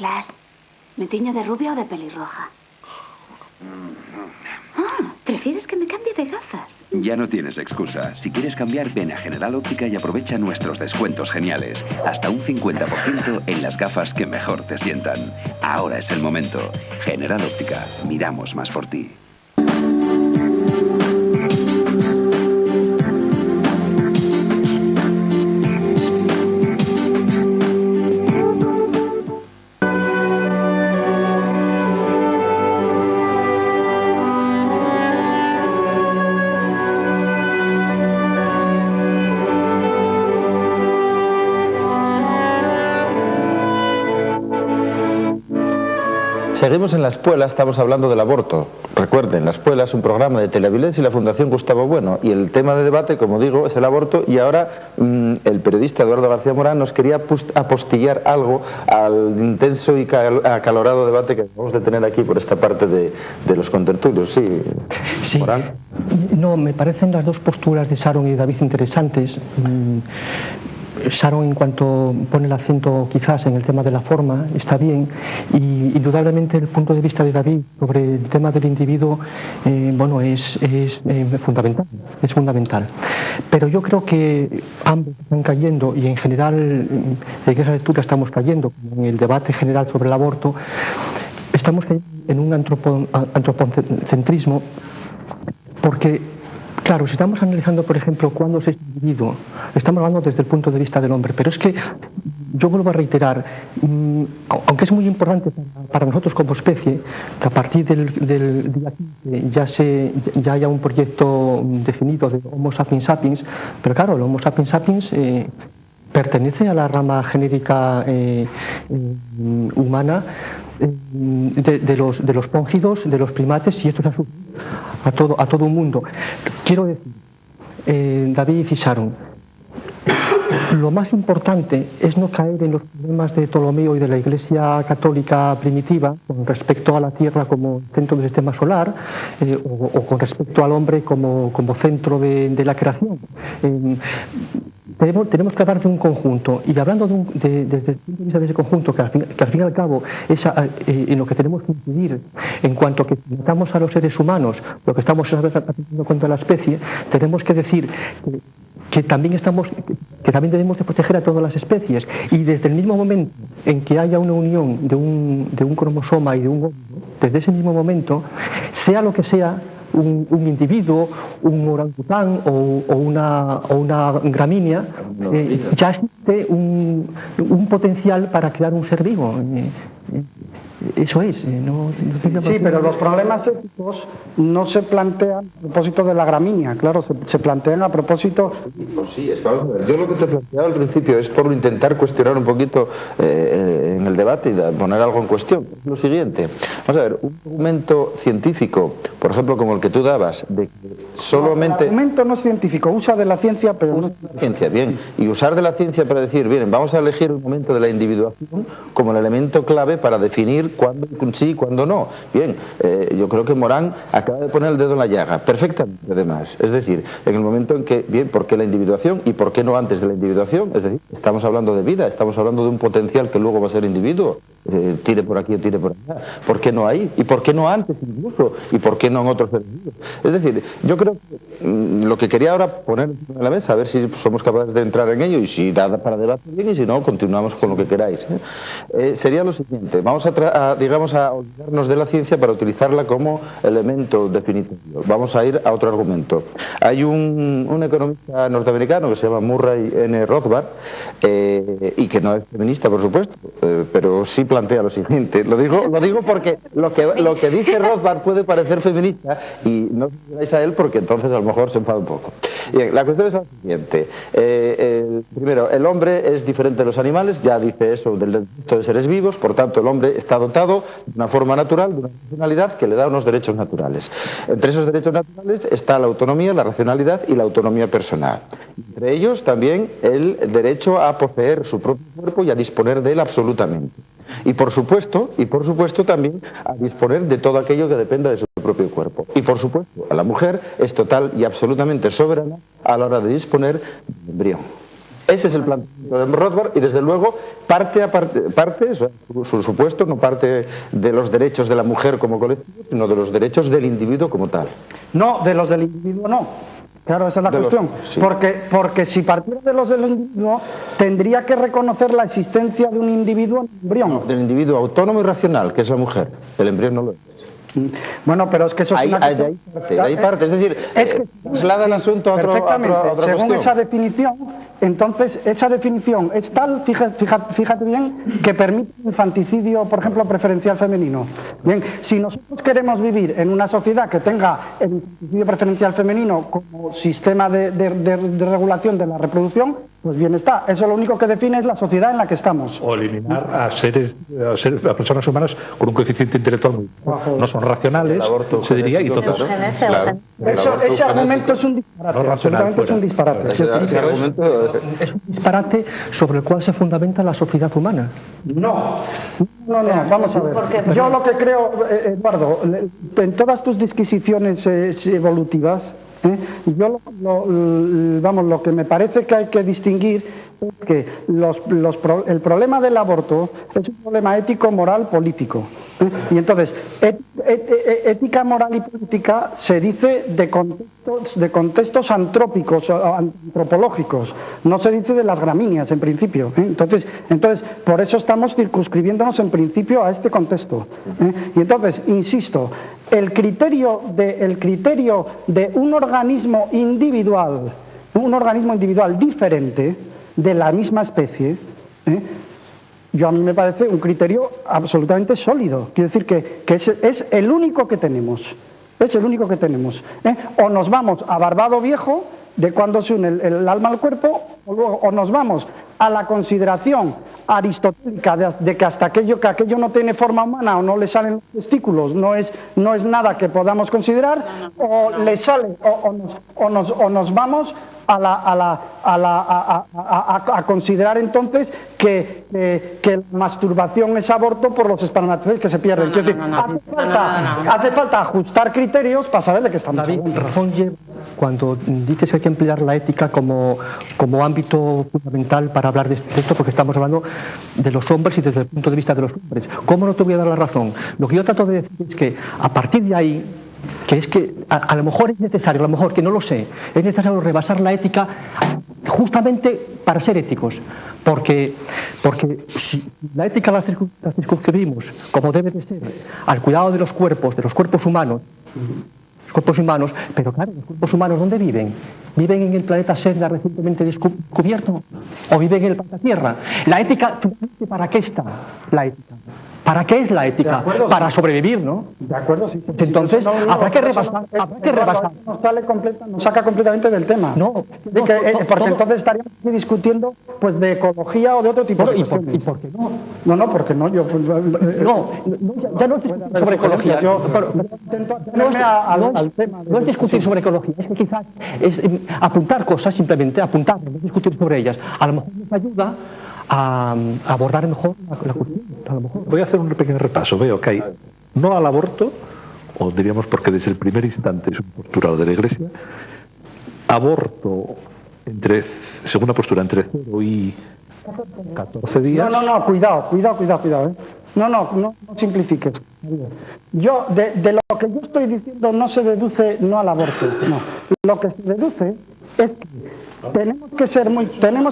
[SPEAKER 9] Flash, ¿me tiño de rubia o de pelirroja? Ah, ¿prefieres que me cambie de gafas?
[SPEAKER 10] Ya no tienes excusa. Si quieres cambiar, ven a General Óptica y aprovecha nuestros descuentos geniales. Hasta un 50% en las gafas que mejor te sientan. Ahora es el momento. General Óptica, miramos más por ti.
[SPEAKER 2] Seguimos en La Espuela, estamos hablando del aborto. Recuerden, La Espuela es un programa de Teleavilés y la Fundación Gustavo Bueno. Y el tema de debate, como digo, es el aborto. Y ahora el periodista Eduardo García Morán nos quería apostillar algo al intenso y acalorado debate que vamos a tener aquí por esta parte de los contertulios. Sí, Morán.
[SPEAKER 5] No, me parecen las dos posturas de Sharon y David interesantes. Sharon, en cuanto pone el acento quizás en el tema de la forma, está bien, y indudablemente el punto de vista de David sobre el tema del individuo bueno, es fundamental. Pero yo creo que ambos están cayendo, y en general en esa lectura estamos cayendo, en el debate general sobre el aborto, estamos cayendo en un antropocentrismo, porque claro, si estamos analizando, por ejemplo, cuándo es individuo, estamos hablando desde el punto de vista del hombre, pero es que yo vuelvo a reiterar, aunque es muy importante para nosotros como especie, que a partir del día 15 ya haya un proyecto definido de Homo sapiens sapiens, pero claro, el Homo sapiens sapiens pertenece a la rama genérica humana de los póngidos, de los primates, y esto es a todo un mundo. Quiero decir, David y Sharon, lo más importante es no caer en los problemas de Ptolomeo y de la Iglesia católica primitiva con respecto a la Tierra como centro del sistema solar o con respecto al hombre como centro de la creación. Tenemos que hablar de un conjunto, y hablando desde el punto de vista de ese conjunto, que al fin y al cabo es en lo que tenemos que incidir, en cuanto a que si matamos a los seres humanos, lo que estamos haciendo contra la especie, tenemos que decir que también debemos de proteger a todas las especies, y desde el mismo momento en que haya una unión de un cromosoma y de un óvulo, desde ese mismo momento, sea lo que sea, un individuo, un orangután o una gramínea, ya existe un potencial para crear un ser vivo. Eso es.
[SPEAKER 1] Sí, pero los problemas éticos no se plantean a propósito de la gramínea, claro, se plantean a propósito...
[SPEAKER 2] Pues sí, es claro. Yo lo que te planteaba al principio es por intentar cuestionar un poquito en el debate y poner algo en cuestión. Lo siguiente, vamos a ver, un argumento científico, por ejemplo, como el que tú dabas, de que solamente...
[SPEAKER 1] El argumento no es científico, usa de la ciencia, pero no...
[SPEAKER 2] Ciencia, bien, y usar de la ciencia para decir, bien, vamos a elegir un momento de la individuación como el elemento clave para definir cuándo sí y cuándo no. Bien, yo creo que Morán acaba de poner el dedo en la llaga, perfectamente además. Es decir, en el momento en que, bien, ¿por qué la individuación y por qué no antes de la individuación? Es decir, estamos hablando de vida, estamos hablando de un potencial que luego va a ser individuo, tire por aquí o tire por allá. ¿Por qué no ahí? ¿Y por qué no antes incluso? ¿Y por qué no en otros servicios? Es decir, yo creo que lo que quería ahora poner en la mesa, a ver si somos capaces de entrar en ello, y si da para debate bien, y si no, continuamos con lo que queráis. Sería lo siguiente, vamos a olvidarnos de la ciencia para utilizarla como elemento definitivo. Vamos a ir a otro argumento. Hay un economista norteamericano que se llama Murray N. Rothbard, y que no es feminista, por supuesto, pero sí plantea lo siguiente. Lo digo porque lo que dice Rothbard puede parecer feminista, y no os digáis a él porque entonces a lo mejor se enfada un poco. Bien, la cuestión es la siguiente. Primero, el hombre es diferente de los animales, ya dice eso del resto de seres vivos, por tanto el hombre está dotado de una forma natural, de una racionalidad que le da unos derechos naturales. Entre esos derechos naturales está la autonomía, la racionalidad y la autonomía personal. Entre ellos también el derecho a poseer su propio cuerpo y a disponer de él absolutamente. Y por supuesto también a disponer de todo aquello que dependa de su propio cuerpo. Y por supuesto, a la mujer es total y absolutamente soberana a la hora de disponer del embrión. Ese es el planteamiento de Rothbard y desde luego parte, o sea, su supuesto no parte de los derechos de la mujer como colectivo, sino de los derechos del individuo como tal.
[SPEAKER 1] No, de los del individuo no. Claro, esa es la cuestión.
[SPEAKER 2] Sí.
[SPEAKER 1] Porque si partiera de los del individuo, tendría que reconocer la existencia de un individuo embrión.
[SPEAKER 2] No, del individuo autónomo y racional, que es la mujer. El embrión no lo es.
[SPEAKER 1] Bueno, pero es que eso es una cuestión...
[SPEAKER 2] de ahí parte, es decir, traslada el asunto a otra
[SPEAKER 1] según
[SPEAKER 2] cuestión.
[SPEAKER 1] esa definición, entonces esa definición es tal, fíjate bien, que permite el infanticidio, por ejemplo, preferencial femenino. Bien, si nosotros queremos vivir en una sociedad que tenga el infanticidio preferencial femenino como sistema de regulación de la reproducción, pues bien está. Eso lo único que define es la sociedad en la que estamos.
[SPEAKER 4] O eliminar a personas humanas con un coeficiente intelectual muy bajo. No son racionales, se diría, y entonces...
[SPEAKER 2] Claro.
[SPEAKER 1] Ese argumento es un disparate, absolutamente es un disparate.
[SPEAKER 2] Ese argumento
[SPEAKER 5] es un disparate sobre el cual se fundamenta la sociedad humana.
[SPEAKER 1] No, vamos a ver. Yo lo que creo, Eduardo, en todas tus disquisiciones evolutivas, yo lo que me parece que hay que distinguir es que el problema del aborto es un problema ético, moral, político. Y entonces, ética, moral y política se dice de contextos antrópicos, antropológicos, no se dice de las gramíneas en principio. Entonces, por eso estamos circunscribiéndonos en principio a este contexto. Y entonces, insisto, el criterio de un organismo individual diferente de la misma especie, a mí me parece un criterio absolutamente sólido. Quiero decir que es el único que tenemos. Es el único que tenemos. O nos vamos a Barbado Viejo, de cuando se une el alma al cuerpo, o nos vamos a la consideración aristotélica de que hasta que aquello no tiene forma humana o no le salen los testículos, no es nada que podamos considerar, o le sale, o nos vamos a considerar entonces que la masturbación es aborto por los espermatozoides que se pierden. Quiero decir, hace falta ajustar criterios para saber de qué estamos hablando.
[SPEAKER 5] Razón lleva cuando dices que hay que emplear la ética como ámbito fundamental para hablar de esto, porque estamos hablando de los hombres y desde el punto de vista de los hombres. ¿Cómo no te voy a dar la razón? Lo que yo trato de decir es que a partir de ahí, que es que a lo mejor es necesario, a lo mejor que no lo sé, es necesario rebasar la ética justamente para ser éticos, porque si la ética la circunscribimos como debe de ser al cuidado de los cuerpos humanos, pero claro, los cuerpos humanos ¿dónde viven? ¿Viven en el planeta Sedna recientemente descubierto? ¿O viven en el planeta Tierra? La ética, ¿para qué está la ética? ¿Para qué es la ética? Para sobrevivir, ¿no?
[SPEAKER 1] De acuerdo, sí.
[SPEAKER 5] Entonces, habrá que rebasar.
[SPEAKER 1] Nos saca completamente del tema.
[SPEAKER 5] No,
[SPEAKER 1] porque entonces estaríamos aquí discutiendo pues de ecología o de otro tipo de cuestiones.
[SPEAKER 5] ¿Y por qué no?
[SPEAKER 1] No, porque no. Yo,
[SPEAKER 5] ya no es discutir sobre ecología.
[SPEAKER 1] Intento atenerme al tema.
[SPEAKER 5] No es discutir sobre ecología, es que quizás es apuntar cosas, simplemente apuntar, no discutir sobre ellas. A lo mejor nos ayuda a abordar mejor la cuestión. A lo mejor.
[SPEAKER 4] Voy a hacer un pequeño repaso. Veo que hay no al aborto, o diríamos porque desde el primer instante es un postulado de la Iglesia, aborto según la postura entre 0 y 14 días.
[SPEAKER 1] No, cuidado. No simplifiques. Yo, de lo que yo estoy diciendo no se deduce no al aborto, no. Lo que se deduce es que tenemos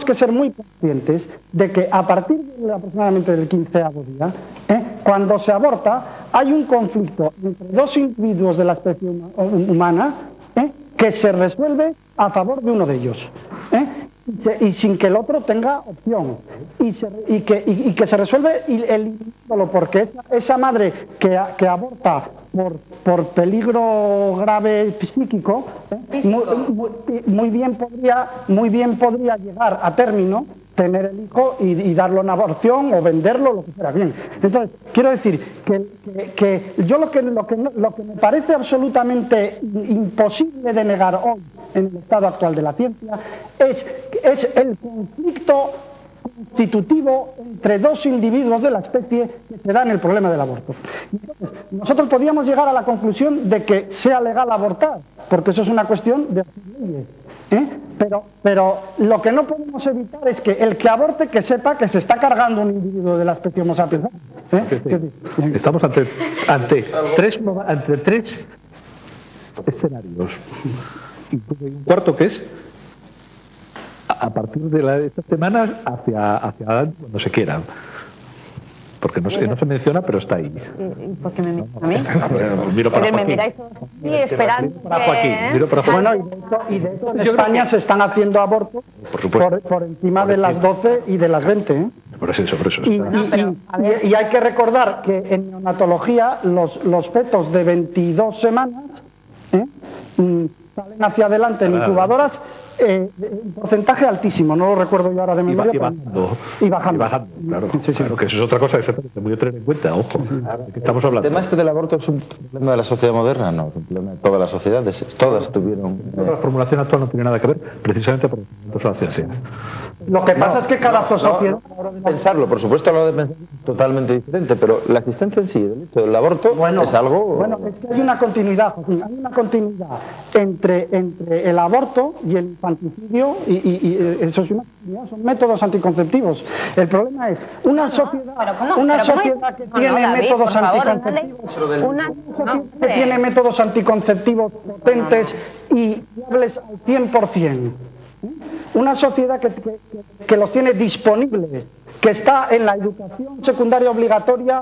[SPEAKER 1] que ser muy conscientes de que a partir de aproximadamente del 15º día, cuando se aborta, hay un conflicto entre dos individuos de la especie humana que se resuelve a favor de uno de ellos. Y sin que el otro tenga opción, y que se resuelve eliminándolo, porque esa madre que aborta por peligro grave psíquico, muy bien podría llegar a término, tener el hijo y darlo en aborción o venderlo, lo que fuera bien. Entonces, quiero decir que yo lo que me parece absolutamente imposible de negar hoy en el estado actual de la ciencia es el conflicto constitutivo entre dos individuos de la especie que se da en el problema del aborto. Entonces, nosotros podíamos llegar a la conclusión de que sea legal abortar, porque eso es una cuestión de hacer leyes. Pero lo que no podemos evitar es que el que aborte, que sepa que se está cargando un individuo de la especie Homo sapiens.
[SPEAKER 4] Estamos ante tres escenarios. Y un cuarto que es a partir de estas semanas hacia adelante cuando se quieran. Porque no se menciona, pero está ahí.
[SPEAKER 3] ¿Y por qué me miras a mí?
[SPEAKER 4] Miro para
[SPEAKER 3] Porque me
[SPEAKER 4] Joaquín.
[SPEAKER 3] miráis todos así, esperando
[SPEAKER 4] Miro para Joaquín. Miro para Joaquín.
[SPEAKER 1] Bueno, y de hecho en España se están haciendo abortos por encima de las 12 y de las 20. ¿eh?
[SPEAKER 4] Por eso.
[SPEAKER 1] Y hay que recordar que en neonatología los fetos de 22 semanas salen hacia adelante en incubadoras un porcentaje altísimo, no lo recuerdo yo ahora de memoria. Y bajando,
[SPEAKER 4] claro. Claro, que eso es otra cosa que se tiene que tener en cuenta, ojo. ¿De qué estamos hablando?
[SPEAKER 2] El tema del aborto es un problema de la sociedad moderna, no, es un problema de todas las sociedades, todas tuvieron...
[SPEAKER 4] La formulación actual no tiene nada que ver, precisamente por la ciencia.
[SPEAKER 1] Lo que pasa es que cada sociedad...
[SPEAKER 2] Pensarlo, por supuesto, lo de pensar es totalmente diferente, pero la existencia en sí, el hecho del aborto, es algo...
[SPEAKER 1] Bueno, es que hay una continuidad, Joaquín, hay una continuidad entre el aborto y el infanticidio, y eso es una continuidad, son métodos anticonceptivos. El problema es una sociedad que tiene métodos anticonceptivos, que tiene métodos anticonceptivos potentes y viables al 100%. Una sociedad que los tiene disponibles, que está en la educación secundaria obligatoria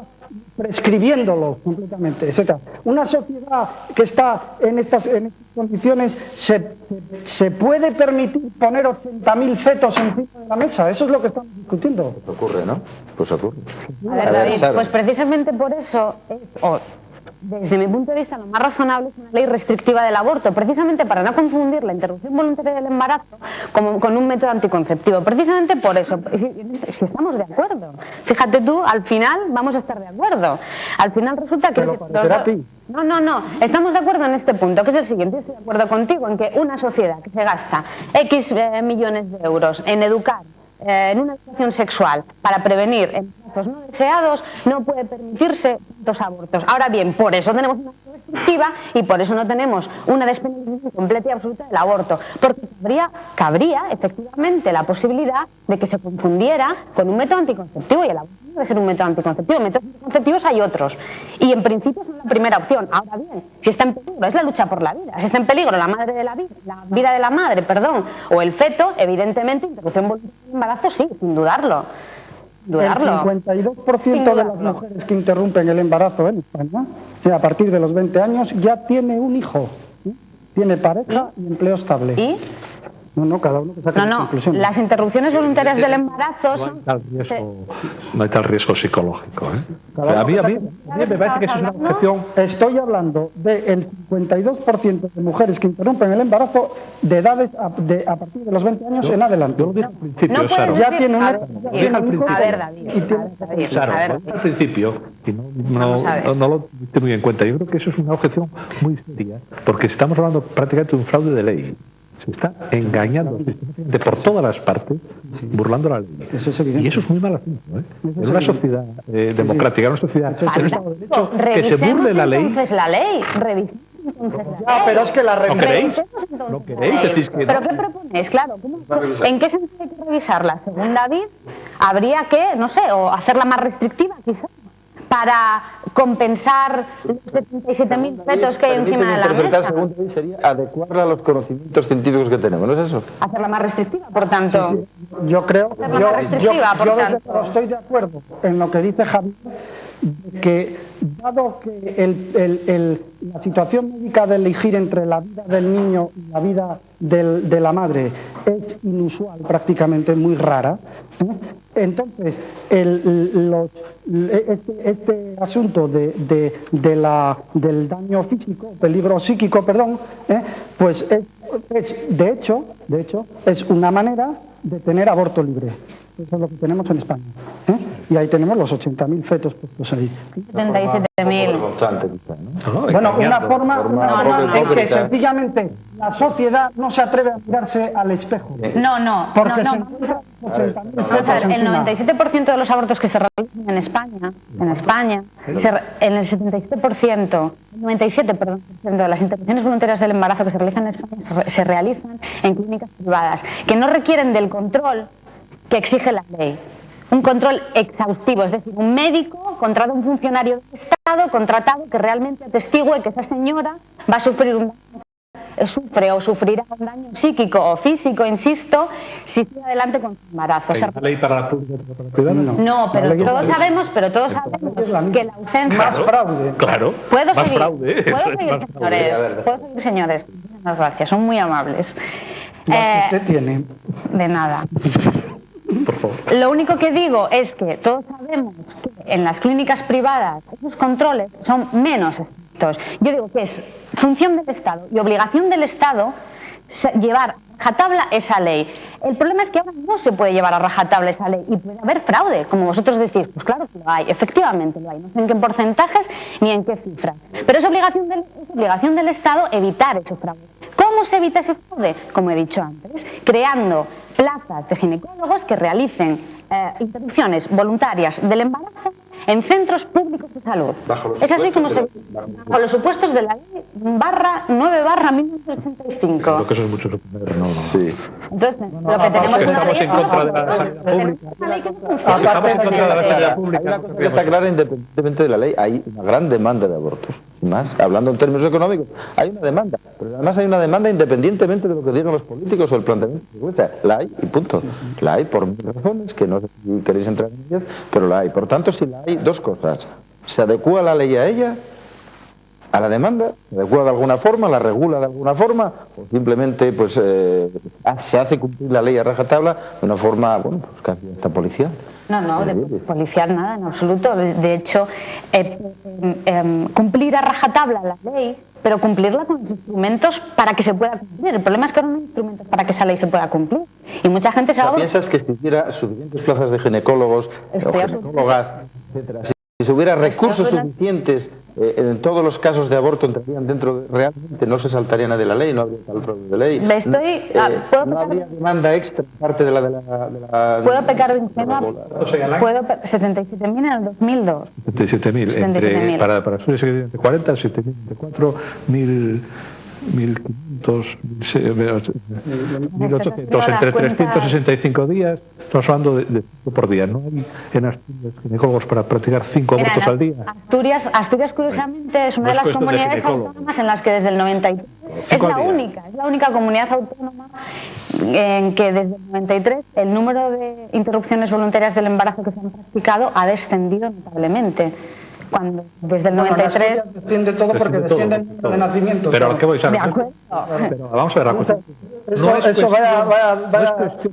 [SPEAKER 1] prescribiéndolos completamente, etc. Una sociedad que está en estas condiciones se puede permitir poner 80.000 fetos encima de la mesa. Eso es lo que estamos discutiendo.
[SPEAKER 2] Pues ocurre, ¿no? Pues ocurre.
[SPEAKER 3] A ver, David, pues precisamente por eso desde mi punto de vista, lo más razonable es una ley restrictiva del aborto, precisamente para no confundir la interrupción voluntaria del embarazo con un método anticonceptivo. Precisamente por eso, si estamos de acuerdo. Fíjate tú, al final vamos a estar de acuerdo. Al final resulta que... No, estamos de acuerdo en este punto, que es el siguiente. Estoy de acuerdo contigo en que una sociedad que se gasta X millones de euros en educar en una educación sexual para prevenir embarazos no deseados no puede permitirse tantos abortos. Ahora bien, por eso tenemos una ley restrictiva y por eso no tenemos una despenalización completa y absoluta del aborto, porque cabría efectivamente la posibilidad de que se confundiera con un método anticonceptivo, y el aborto no debe ser un método anticonceptivo. Métodos anticonceptivos hay otros y en principio son la primera opción. Ahora bien, si está en peligro, es la lucha por la vida. Si está en peligro la vida de la madre, o el feto, evidentemente interrupción voluntaria del embarazo sí, sin dudarlo.
[SPEAKER 1] El 52% de las mujeres que interrumpen el embarazo en España, a partir de los 20 años, ya tiene un hijo, tiene pareja y empleo estable.
[SPEAKER 3] ¿Y?
[SPEAKER 1] No, cada uno que saque sus conclusiones.
[SPEAKER 3] Las interrupciones voluntarias del embarazo son...
[SPEAKER 4] No hay tal riesgo psicológico. A mí me parece que eso es una objeción.
[SPEAKER 1] Estoy hablando del 52% de mujeres que interrumpen el embarazo de edades a partir de los 20 años en adelante.
[SPEAKER 4] Yo lo dije al principio, Saro.
[SPEAKER 1] Ya tiene una...
[SPEAKER 3] A ver, David.
[SPEAKER 4] Saro, al principio, y no lo tuve muy en cuenta. Yo creo que eso es una objeción muy seria, porque estamos hablando prácticamente de un fraude de ley. Se está engañando por todas las partes, burlando la ley. Y eso es muy mal asunto. En una sociedad democrática, en una sociedad de Estado de Derecho, que se burle la ley.
[SPEAKER 3] Entonces la ley, revisemos entonces la ley.
[SPEAKER 1] Pero es que la reviséis.
[SPEAKER 4] ¿No queréis? Decís que
[SPEAKER 3] ¿Pero qué proponéis? Claro, ¿en qué sentido hay que revisarla? Según David, habría que, no sé, o hacerla más restrictiva quizás, para compensar los 77.000 fetos que hay encima de la mesa.
[SPEAKER 2] Según David, sería adecuarla a los conocimientos científicos que tenemos, ¿no es eso?
[SPEAKER 3] Hacerla más restrictiva, por tanto.
[SPEAKER 1] Sí. Yo creo, yo estoy de acuerdo en lo que dice Javier, que dado que la situación médica de elegir entre la vida del niño y la vida de la madre es inusual, prácticamente muy rara, entonces este asunto del daño físico, peligro psíquico, pues de hecho es una manera de tener aborto libre. Eso es lo que tenemos en España. Y ahí tenemos los 80.000 fetos puestos ahí.
[SPEAKER 3] 77.000.
[SPEAKER 1] Bueno, una forma en que sencillamente la sociedad no se atreve a mirarse al espejo.
[SPEAKER 3] No.
[SPEAKER 1] Porque
[SPEAKER 3] Vamos a ver, el 97% de los abortos que se realizan en España, en el 97%, de las interrupciones voluntarias del embarazo que se realizan en España se realizan en clínicas privadas, que no requieren del control que exige la ley. Un control exhaustivo, es decir, un médico contrata a un funcionario del Estado contratado que realmente atestigue que esa señora va a sufrir un daño, sufre o sufrirá un daño psíquico o físico, insisto, si sigue adelante con su embarazo.
[SPEAKER 4] ¿Hay una ley para la pública y para la privada?
[SPEAKER 3] No, pero todos sabemos que la ausencia...
[SPEAKER 1] Más fraude.
[SPEAKER 4] Claro,
[SPEAKER 3] ¿Puedo
[SPEAKER 4] más
[SPEAKER 3] seguir?
[SPEAKER 4] fraude.
[SPEAKER 3] ¿Puedo seguir, señores? ¿Puedo seguir, señores? Muchas gracias, son muy amables.
[SPEAKER 1] Las que usted tiene.
[SPEAKER 3] De nada.
[SPEAKER 4] Por favor.
[SPEAKER 3] Lo único que digo es que todos sabemos que en las clínicas privadas esos controles son menos estrictos. Yo digo que es función del Estado y obligación del Estado llevar a rajatabla esa ley. El problema es que ahora no se puede llevar a rajatabla esa ley y puede haber fraude, como vosotros decís. Pues claro que lo hay, efectivamente lo hay. No sé en qué porcentajes ni en qué cifras. Pero es obligación del Estado evitar ese fraude. ¿Cómo se evita ese fraude? Como he dicho antes, creando plazas de ginecólogos que realicen interrupciones voluntarias del embarazo en centros públicos de salud. Es así como se... Bajo los supuestos de la ley 9/1985.
[SPEAKER 4] Creo que eso es mucho suponer, ¿no?
[SPEAKER 3] Sí. Entonces, lo que tenemos
[SPEAKER 4] que estamos en contra de la sanidad pública. Estamos en contra de la sanidad pública.
[SPEAKER 2] Hay una cosa que está clara independientemente de la ley. Hay una gran demanda de abortos. Más, hablando en términos económicos, hay una demanda. Pero además hay una demanda independientemente de lo que digan los políticos o el planteamiento de justicia. La hay y punto. La hay por mil razones, que no sé si queréis entrar en ellas, pero la hay. Por tanto, si la hay, dos cosas. ¿Se adecúa la ley a ella? ¿A la demanda? ¿Se adecúa de alguna forma? ¿La regula de alguna forma? ¿O simplemente pues, se hace cumplir la ley a rajatabla de una forma, bueno, pues casi hasta policial?
[SPEAKER 3] No, de policial nada, en absoluto. De hecho, cumplir a rajatabla la ley, pero cumplirla con los instrumentos para que se pueda cumplir. El problema es que ahora no hay instrumentos para que esa ley se pueda cumplir. Y mucha gente se
[SPEAKER 2] ¿Piensas que si hubiera suficientes plazas de ginecólogos o ginecólogas, etcétera, si hubiera recursos suficientes, en todos los casos de aborto entrarían dentro de, realmente no se saltaría nada de la ley, no habría tal problema de ley? No habría demanda extra parte de la
[SPEAKER 3] ¿Puedo pecar de ingenua? 77.000 en el 2002.
[SPEAKER 4] 77.000. Para estudios entre 40, 7.004, 1.500, 1.800, entre 365 días. Estamos hablando de 5 por día. ¿No hay en Asturias ginecólogos para practicar 5 abortos al día?
[SPEAKER 3] Asturias, curiosamente, es una de las comunidades autónomas en las que desde el 93 es la única comunidad autónoma en que desde el 93 el número de interrupciones voluntarias del embarazo que se han practicado ha descendido notablemente. Cuando desde el 93
[SPEAKER 1] desciende todo porque desciende el número de nacimientos.
[SPEAKER 4] Pero ¿a qué voy a
[SPEAKER 3] de acuerdo.
[SPEAKER 4] Pero vamos a ver la cosa.
[SPEAKER 1] No es
[SPEAKER 4] cuestión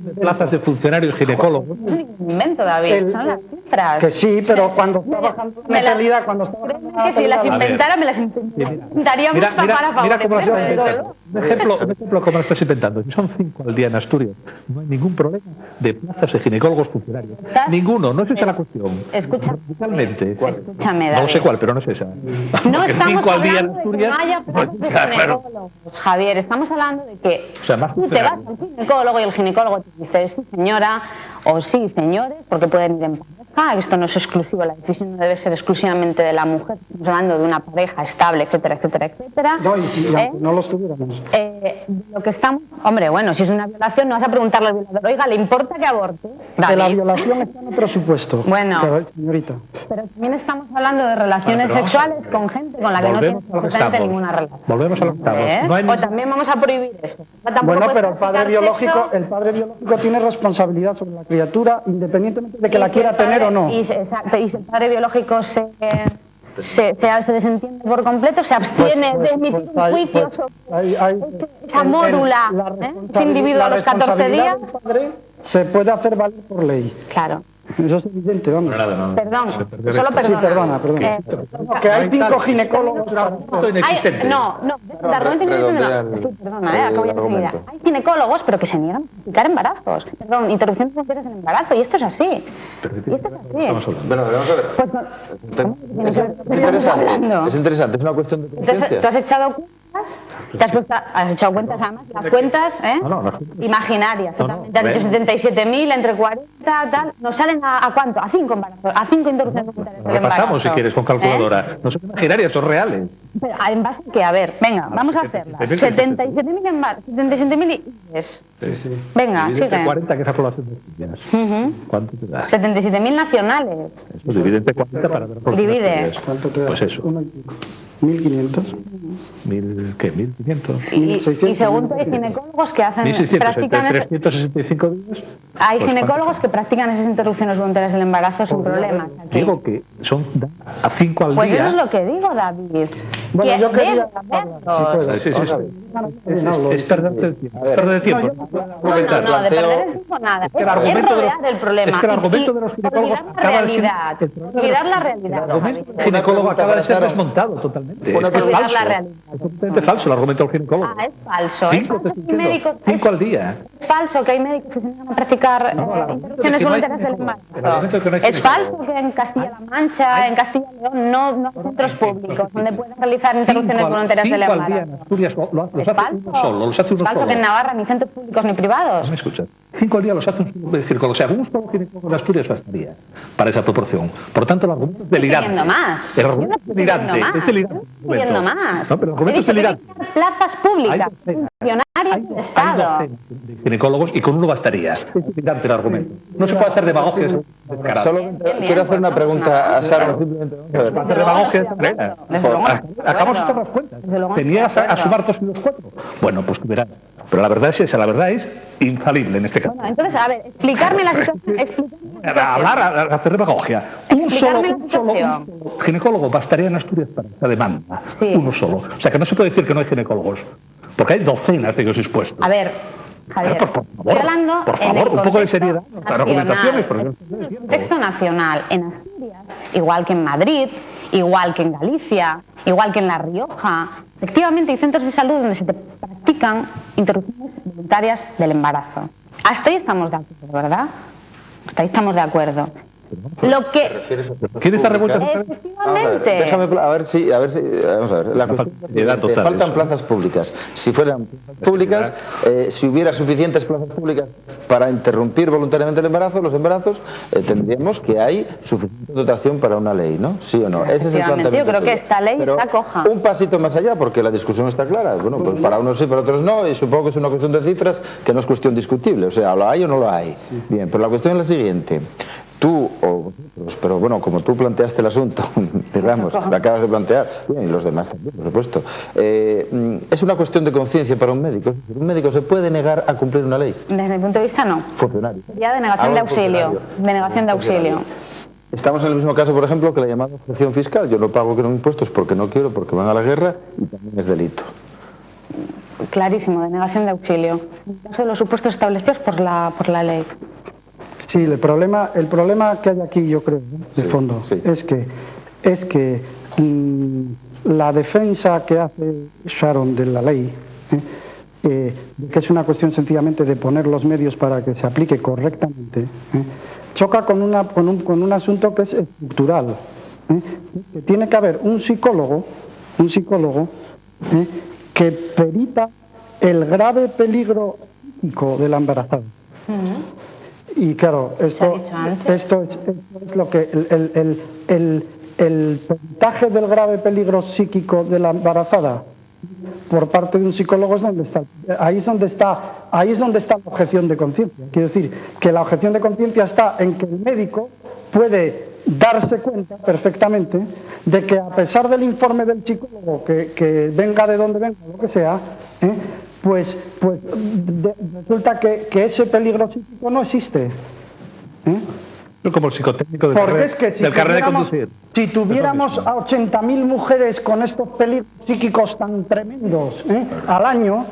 [SPEAKER 4] de plazas de funcionarios ginecólogos.
[SPEAKER 3] No es ningún invento, David, son las cifras.
[SPEAKER 1] Que sí, pero cuando está bajando la natalidad,
[SPEAKER 3] que si las inventara, me las inventaríamos para
[SPEAKER 4] Mira cómo las estás inventando. Un ejemplo como las estás inventando. Si son 5 al día en Asturias, no hay ningún problema de plazas de ginecólogos funcionarios. Ninguno, no es esa la cuestión.
[SPEAKER 3] Escúchame,
[SPEAKER 4] David. No sé cuál, pero no es esa.
[SPEAKER 3] No estamos hablando de que no haya plazas de ginecólogos, Javier. Estamos hablando de que tú te vas al ginecólogo y el ginecólogo te dice sí señora o sí señores, porque pueden ir en pareja. Esto no es exclusivo, la decisión no debe ser exclusivamente de la mujer. Estamos hablando de una pareja estable, etcétera, etcétera, etcétera.
[SPEAKER 1] No, y si no lo estuviéramos.
[SPEAKER 3] Lo que estamos... Hombre, bueno, si es una violación no vas a preguntarle al violador, oiga, ¿le importa que aborte?
[SPEAKER 1] Que la violación está en otro supuesto.
[SPEAKER 3] Bueno,
[SPEAKER 1] señorita.
[SPEAKER 3] Pero también estamos hablando de relaciones sexuales con gente con la que no tiene absolutamente ninguna relación.
[SPEAKER 4] Volvemos a lo que estamos.
[SPEAKER 3] O también vamos a prohibir eso.
[SPEAKER 1] Bueno, pero el padre biológico tiene responsabilidad sobre la criatura independientemente de que la quiera tener o no.
[SPEAKER 3] Y si el padre biológico se desentiende por completo, se abstiene de emitir un juicio sobre esa mórula, ese individuo a los 14 días.
[SPEAKER 1] Se puede hacer valer por ley.
[SPEAKER 3] Claro.
[SPEAKER 1] Eso es evidente, vamos.
[SPEAKER 3] Perdón, solo perdona.
[SPEAKER 1] Sí, perdona. Que hay 5 ginecólogos.
[SPEAKER 3] No, de argumento inexistente no. Sí, perdona, acabo ya enseguida. Hay ginecólogos, pero que se niegan a practicar embarazos. Perdón, interrupciones voluntarias del embarazo, y esto es así. Y esto es así.
[SPEAKER 2] Bueno, vamos a ver. Es interesante, es una cuestión de conciencia.
[SPEAKER 3] Entonces, tú has echado cuenta te has echado cuentas además, las cuentas imaginarias, totalmente. Has dicho 77.000 entre 40, tal, nos salen a ¿cuánto? A 5 embarazos, a 5 interrupciones voluntarias del embarazo.
[SPEAKER 4] Repasamos si quieres con calculadora. No son imaginarias, son reales.
[SPEAKER 3] Pero en base a que, a ver, venga, vamos a hacerlas. 77.000 embarazos, 77.000 IES. Venga,
[SPEAKER 4] divide entre
[SPEAKER 3] sigue.
[SPEAKER 4] 40, que es la población de Asturias. ¿Cuánto te da?
[SPEAKER 3] 77.000 nacionales.
[SPEAKER 4] Eso, divide entre 40 para ver por
[SPEAKER 3] Divide.
[SPEAKER 1] ¿Cuánto te da?
[SPEAKER 4] Pues eso.
[SPEAKER 1] 1.500.
[SPEAKER 4] ¿Qué? 1.500.
[SPEAKER 3] Y según hay ginecólogos que hacen,
[SPEAKER 4] 1.600,
[SPEAKER 3] practican
[SPEAKER 4] entre 365 días.
[SPEAKER 3] hay
[SPEAKER 4] pues,
[SPEAKER 3] ginecólogos que practican esas interrupciones voluntarias del embarazo sin problemas. Aquí.
[SPEAKER 4] Digo que son a 5 al
[SPEAKER 3] Pues
[SPEAKER 4] día.
[SPEAKER 3] eso es lo que digo, David.
[SPEAKER 1] Bueno,
[SPEAKER 3] que
[SPEAKER 1] yo quería
[SPEAKER 3] deben
[SPEAKER 1] hablar,
[SPEAKER 3] hacerlos.
[SPEAKER 4] Sí. Es perder el tiempo. Es perder el tiempo.
[SPEAKER 3] No, de perder el tiempo nada. Es rodear el problema.
[SPEAKER 4] Es que el argumento de los ginecólogos acaba de ser...
[SPEAKER 3] Olvidar la realidad.
[SPEAKER 4] El argumento del ginecólogo acaba de ser desmontado totalmente. Es
[SPEAKER 3] Olvidar la
[SPEAKER 4] falso.
[SPEAKER 3] realidad.
[SPEAKER 4] Es completamente falso el argumento del ginecólogo.
[SPEAKER 3] Es falso.
[SPEAKER 4] 5 te estoy diciendo. 5 al día.
[SPEAKER 3] Es falso que hay médicos que se niegan a practicar interrupciones voluntarias del embarazo. Es falso que en Castilla-La Mancha, en Castilla y León, no hay centros públicos donde puedan realizar interrupciones voluntarias del embarazo.
[SPEAKER 4] En Asturias
[SPEAKER 3] Es falso. Es falso que en Navarra ni centros públicos ni privados.
[SPEAKER 4] ¿Me escuchas? 5 al día los hace un solo ginecólogo. O sea, un solo ginecólogo de Asturias bastaría para esa proporción. Por tanto, el argumento es delirante.
[SPEAKER 3] Estoy pidiendo más.
[SPEAKER 4] El argumento es delirante. Es delirante.
[SPEAKER 3] Estoy pidiendo más.
[SPEAKER 4] No, pero el argumento es delirante.
[SPEAKER 3] Plazas públicas, funcionarios del Estado.
[SPEAKER 4] Hay ginecólogos y con uno bastaría. Es delirante el argumento. No se puede hacer demagogia.
[SPEAKER 2] Solo quiero hacer una pregunta a Sara. Simplemente,
[SPEAKER 4] vamos a ver. Hacer demagogia de esta manera. Acabamos de hacer las cuentas. Tenías a sumar 2 y 2, 4. Bueno, pues verás. Pero la verdad es esa, la verdad es infalible en este caso.
[SPEAKER 3] Bueno, entonces, a ver, explicarme la situación.
[SPEAKER 4] Hablar, hacer demagogia. Un solo ginecólogo bastaría en Asturias para esta demanda.
[SPEAKER 3] Sí.
[SPEAKER 4] Uno solo. O sea que no se puede decir que no hay ginecólogos. Porque hay docenas de ellos dispuestos.
[SPEAKER 3] A ver, Javier,
[SPEAKER 4] por favor,
[SPEAKER 3] estoy hablando
[SPEAKER 4] por favor, un poco de seriedad. Argumentaciones.
[SPEAKER 3] En el contexto nacional, en Asturias, igual que en Madrid, igual que en Galicia, igual que en La Rioja, efectivamente hay centros de salud donde se practican interrupciones voluntarias del embarazo. Hasta ahí estamos de acuerdo, ¿verdad? Hasta ahí estamos de acuerdo. Lo que...
[SPEAKER 4] ¿Quién está revuelto?
[SPEAKER 3] Efectivamente.
[SPEAKER 2] Déjame, a ver si, vamos a ver. La cuestión, faltan plazas públicas. Si fueran públicas, si hubiera suficientes plazas públicas para interrumpir voluntariamente el embarazo, los embarazos, tendríamos que hay suficiente dotación para una ley, ¿no? ¿Sí o no? Ese es el planteamiento.
[SPEAKER 3] Yo creo que esta ley está coja.
[SPEAKER 2] Un pasito más allá, porque la discusión está clara. Bueno, pues para unos sí, para otros no, y supongo que es una cuestión de cifras que no es cuestión discutible. O sea, ¿lo hay o no lo hay? Bien, pero la cuestión es la siguiente. Tú o vosotros, pero bueno, como tú planteaste el asunto, digamos, lo acabas de plantear, bien, y los demás también, por supuesto, es una cuestión de conciencia para un médico. Un médico se puede negar a cumplir una ley.
[SPEAKER 3] Desde mi punto de vista, no.
[SPEAKER 2] Funcionario.
[SPEAKER 3] Ya denegación de auxilio. Denegación de auxilio.
[SPEAKER 2] Estamos en el mismo caso, por ejemplo, que la llamada objeción fiscal. Yo no pago que no impuestos porque no quiero, porque van a la guerra, y también es delito.
[SPEAKER 3] Clarísimo, denegación de auxilio. En caso de los supuestos establecidos por la ley.
[SPEAKER 1] Sí, el problema que hay aquí, yo creo, de fondo, es que la defensa que hace Sharon de la ley, que es una cuestión sencillamente de poner los medios para que se aplique correctamente, choca con un asunto que es estructural. Que tiene que haber un psicólogo que perita el grave peligro psíquico de la embarazada. Y claro, esto es lo que el peritaje del grave peligro psíquico de la embarazada por parte de un psicólogo es donde está. Ahí es donde está la objeción de conciencia. Quiero decir que la objeción de conciencia está en que el médico puede darse cuenta perfectamente de que a pesar del informe del psicólogo que venga de donde venga, lo que sea, pues resulta que ese peligro psíquico no existe.
[SPEAKER 4] Como el psicotécnico del carnet de conducir.
[SPEAKER 1] Si tuviéramos a 80.000 mujeres con estos peligros psíquicos tan tremendos al año,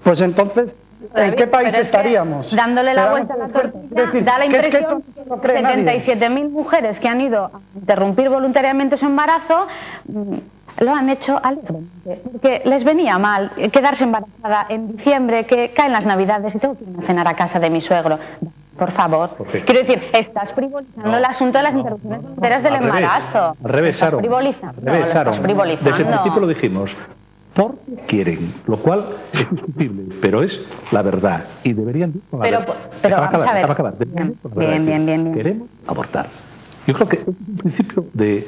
[SPEAKER 1] pues entonces, ¿en qué país estaríamos?
[SPEAKER 3] Dándole la vuelta a la tortilla, da la impresión que 77.000 mujeres que han ido a interrumpir voluntariamente su embarazo lo han hecho alegremente, porque les venía mal quedarse embarazada en diciembre, que caen las navidades y tengo que ir a cenar a casa de mi suegro. Por favor. Quiero decir, estás frivolizando el asunto de las interrupciones voluntarias del embarazo.
[SPEAKER 4] Al revés, Sharon.
[SPEAKER 3] Estás frivolizando.
[SPEAKER 4] Desde el principio lo dijimos. porque quieren, lo cual es discutible, pero es la verdad. Y deberían...
[SPEAKER 3] Pero vamos a ver. Bien.
[SPEAKER 4] Queremos abortar. Yo creo que es un principio de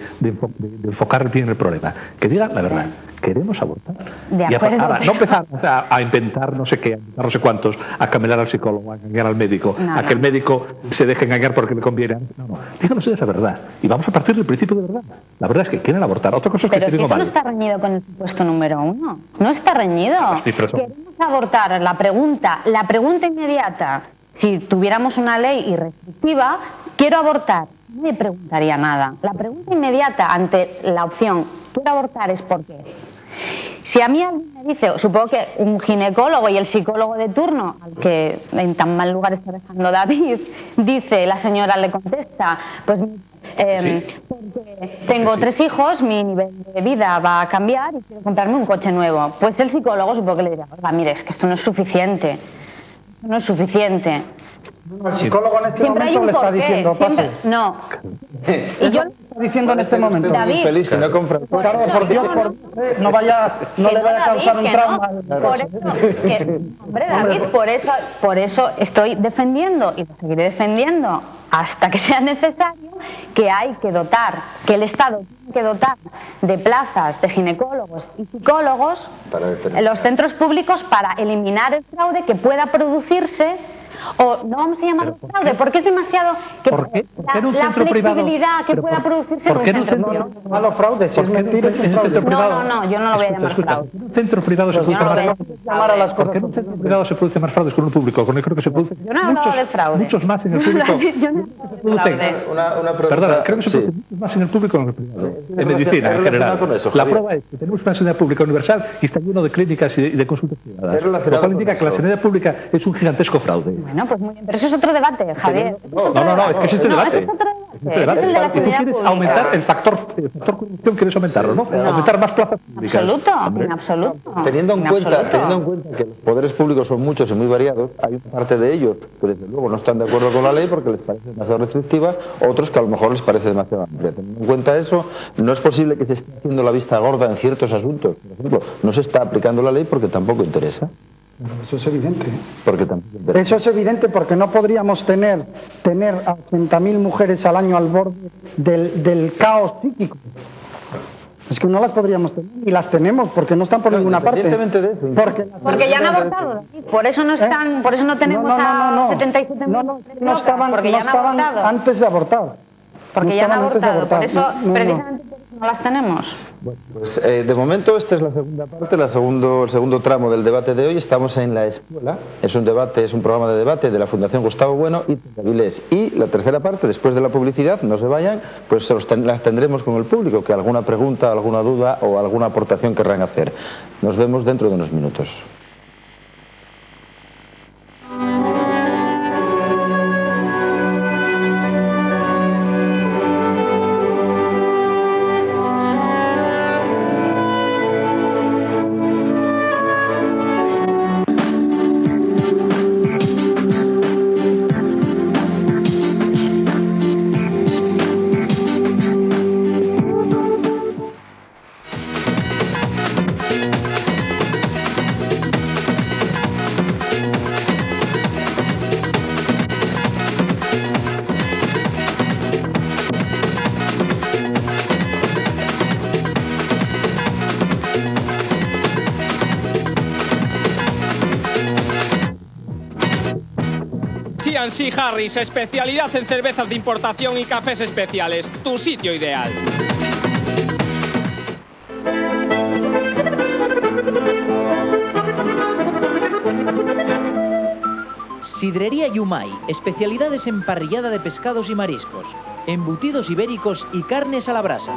[SPEAKER 4] enfocar bien el problema. Que digan la verdad. Queremos abortar.
[SPEAKER 3] De
[SPEAKER 4] y
[SPEAKER 3] acuerdo.
[SPEAKER 4] ahora, no empezar a inventar no sé qué, a inventar no sé cuántos, a camelar al psicólogo, a engañar al médico, a que el médico se deje engañar porque le conviene. No. Díganos ustedes la verdad. Y vamos a partir del principio de verdad. La verdad es que quieren abortar. Otra cosa es que
[SPEAKER 3] pero
[SPEAKER 4] esté
[SPEAKER 3] si eso
[SPEAKER 4] mal.
[SPEAKER 3] no está reñido con el supuesto número 1. No está reñido. Queremos abortar. La pregunta inmediata. Si tuviéramos una ley irrestrictiva, quiero abortar. No me preguntaría nada. La pregunta inmediata ante la opción quiero abortar es ¿por qué? Si a mí alguien me dice, supongo que un ginecólogo y el psicólogo de turno, al que en tan mal lugar está dejando David, dice, la señora le contesta, pues porque tengo 3 hijos, mi nivel de vida va a cambiar y quiero comprarme un coche nuevo. Pues el psicólogo supongo que le dirá, oiga, mire, es que esto no es suficiente. No es suficiente.
[SPEAKER 1] No, el psicólogo en este
[SPEAKER 3] Siempre
[SPEAKER 1] momento le está diciendo,
[SPEAKER 3] siempre,
[SPEAKER 1] pase.
[SPEAKER 3] no. Y yo
[SPEAKER 1] Está diciendo en este momento.
[SPEAKER 3] David,
[SPEAKER 2] feliz si no compra el coche.
[SPEAKER 1] Claro, por Dios, no le vaya a causar un trauma.
[SPEAKER 3] Por eso, hombre, David, por eso estoy defendiendo y lo seguiré defendiendo hasta que sea necesario que hay que dotar, que el Estado tiene que dotar de plazas de ginecólogos y psicólogos en los centros públicos para eliminar el fraude que pueda producirse. O no vamos a llamarlo fraude, porque es demasiado que la flexibilidad que pueda producirse en un centro privado.
[SPEAKER 1] Malo fraude, si es mentira es un fraude.
[SPEAKER 3] No, yo no lo voy a llamar fraude.
[SPEAKER 4] En un centro privado se produce más fraude. ¿Por qué en un centro privado se produce más fraude que en un público? Yo creo que se produce muchos más en el público.
[SPEAKER 3] Yo no he hablado de fraude.
[SPEAKER 4] Perdona, creo que se produce muchos más en el público que en el privado. En medicina, en general. La prueba es que tenemos una sanidad pública universal y está lleno de clínicas y de consultas privadas. Lo cual indica que la sanidad pública es un gigantesco fraude.
[SPEAKER 3] Bueno, pues muy bien, pero eso es otro debate, Javier.
[SPEAKER 4] No, es que es este debate.
[SPEAKER 3] Ese es otro debate. Ese es el de la
[SPEAKER 4] Y tú
[SPEAKER 3] sanidad
[SPEAKER 4] quieres
[SPEAKER 3] pública.
[SPEAKER 4] aumentar el factor corrupción, quieres aumentarlo, ¿no? Aumentar más plazas públicas.
[SPEAKER 3] En absoluto.
[SPEAKER 2] Teniendo en cuenta que los poderes públicos son muchos y muy variados, hay una parte de ellos que desde luego no están de acuerdo con la ley porque les parece demasiado restrictiva, otros que a lo mejor les parece demasiado amplia. Teniendo en cuenta eso, no es posible que se esté haciendo la vista gorda en ciertos asuntos. Por ejemplo, no se está aplicando la ley porque tampoco interesa.
[SPEAKER 1] Eso es evidente.
[SPEAKER 2] Porque tampoco interesa.
[SPEAKER 1] Eso es evidente porque no podríamos tener a 80.000 mujeres al año al borde del caos psíquico. Es que no las podríamos tener, y las tenemos porque no están por ninguna parte.
[SPEAKER 3] Porque ya han abortado, por eso no están, por eso no tenemos a 77
[SPEAKER 1] no estaban antes de abortar.
[SPEAKER 3] Porque ya han abortado, por eso precisamente no las tenemos.
[SPEAKER 2] Bueno, pues de momento esta es la segunda parte, el segundo tramo del debate de hoy. Estamos en la escuela, es un programa de debate de la Fundación Gustavo Bueno y Avilés. Y la tercera parte, después de la publicidad, no se vayan, pues las tendremos con el público, que alguna pregunta, alguna duda o alguna aportación querrán hacer. Nos vemos dentro de unos minutos.
[SPEAKER 11] C. Harris, especialidad en cervezas de importación y cafés especiales. Tu sitio ideal.
[SPEAKER 12] Sidrería Yumay, especialidades en parrillada de pescados y mariscos, embutidos ibéricos y carnes a la brasa.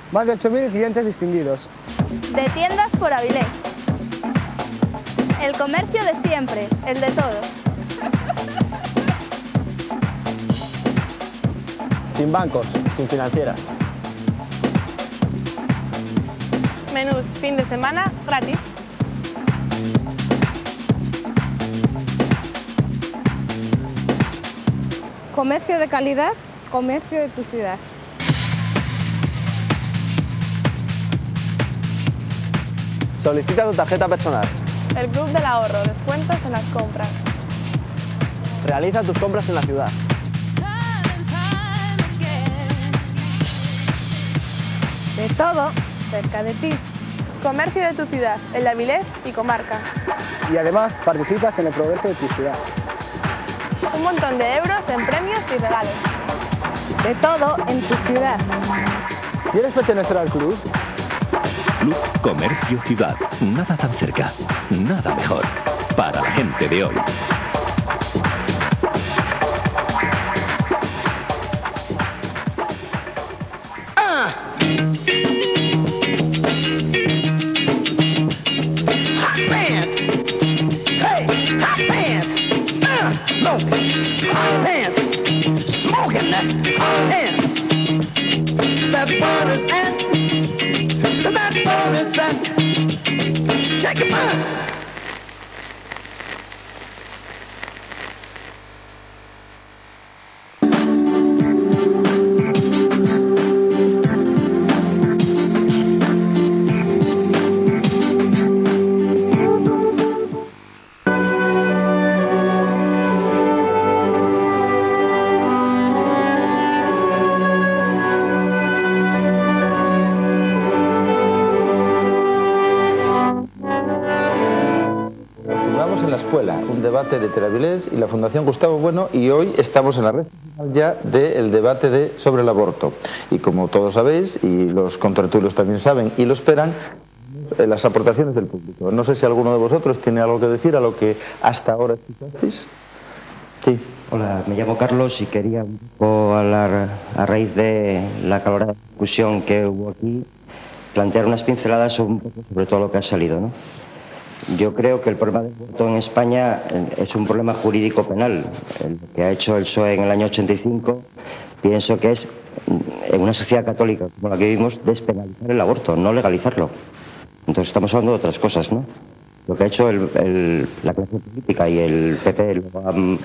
[SPEAKER 13] Más de 8.000 clientes distinguidos.
[SPEAKER 14] De tiendas por Avilés. El comercio de siempre, el de todos.
[SPEAKER 13] Sin bancos, sin financieras.
[SPEAKER 15] Menús fin de semana gratis.
[SPEAKER 14] Comercio de calidad, comercio de tu ciudad.
[SPEAKER 13] Solicita tu tarjeta personal.
[SPEAKER 14] El Club del Ahorro, descuentos en las compras.
[SPEAKER 13] Realiza tus compras en la ciudad.
[SPEAKER 14] De todo, cerca de ti. Comercio de tu ciudad, el de Avilés y comarca.
[SPEAKER 13] Y además participas en el progreso de tu ciudad.
[SPEAKER 14] Un montón de euros en premios y regalos. De todo en tu ciudad.
[SPEAKER 13] ¿Quieres pertenecer al club?
[SPEAKER 15] Club Comercio Ciudad. Nada tan cerca, nada mejor. Para la gente de hoy.
[SPEAKER 16] Smoking that pants. That bonus and that bonus and take a bite.
[SPEAKER 2] Un debate de Teravilés y la Fundación Gustavo Bueno, y hoy estamos en la red final ya del debate sobre el aborto. Y como todos sabéis, y los contertulios también saben y lo esperan, las aportaciones del público. No sé si alguno de vosotros tiene algo que decir a lo que hasta ahora escuchasteis. Sí.
[SPEAKER 17] Hola, me llamo Carlos y quería un poco hablar a raíz de la acalorada discusión que hubo aquí, plantear unas pinceladas un poco sobre todo lo que ha salido, ¿no? Yo creo que el problema del aborto en España es un problema jurídico penal. Lo que ha hecho el PSOE en el año 85, pienso que es, en una sociedad católica como la que vivimos, despenalizar el aborto, no legalizarlo. Entonces estamos hablando de otras cosas, ¿no? Lo que ha hecho la clase política y el PP lo han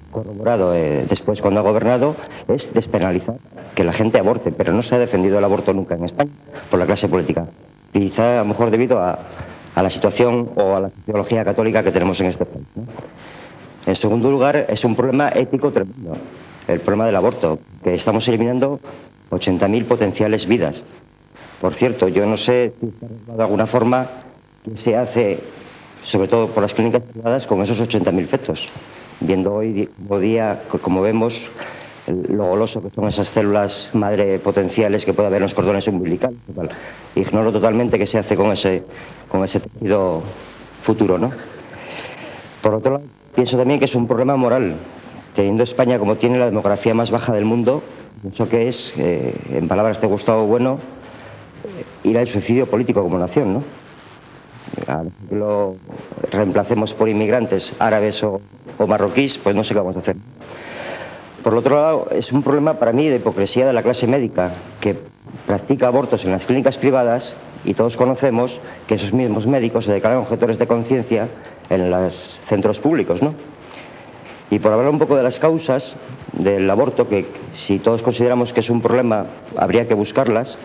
[SPEAKER 17] corroborado después cuando ha gobernado es despenalizar que la gente aborte, pero no se ha defendido el aborto nunca en España por la clase política. Y quizá a lo mejor debido a la situación o a la ideología católica que tenemos en este país, ¿no? En segundo lugar, es un problema ético tremendo, el problema del aborto, que estamos eliminando 80.000 potenciales vidas. Por cierto, yo no sé si de alguna forma qué se hace, sobre todo por las clínicas privadas, con esos 80.000 fetos, viendo hoy día, como vemos, lo goloso que son esas células madre potenciales que puede haber en los cordones umbilicales. Ignoro totalmente qué se hace con ese tejido futuro, ¿no? Por otro lado, pienso también que es un problema moral. Teniendo España como tiene la demografía más baja del mundo, pienso que es, en palabras de Gustavo Bueno, ir al suicidio político como nación, ¿no? A que lo reemplacemos por inmigrantes árabes o marroquíes, pues no sé qué vamos a hacer. Por otro lado, es un problema para mí de hipocresía de la clase médica, que practica abortos en las clínicas privadas y todos conocemos que esos mismos médicos se declaran objetores de conciencia en los centros públicos, ¿no? Y por hablar un poco de las causas del aborto, que si todos consideramos que es un problema, habría que buscarlas,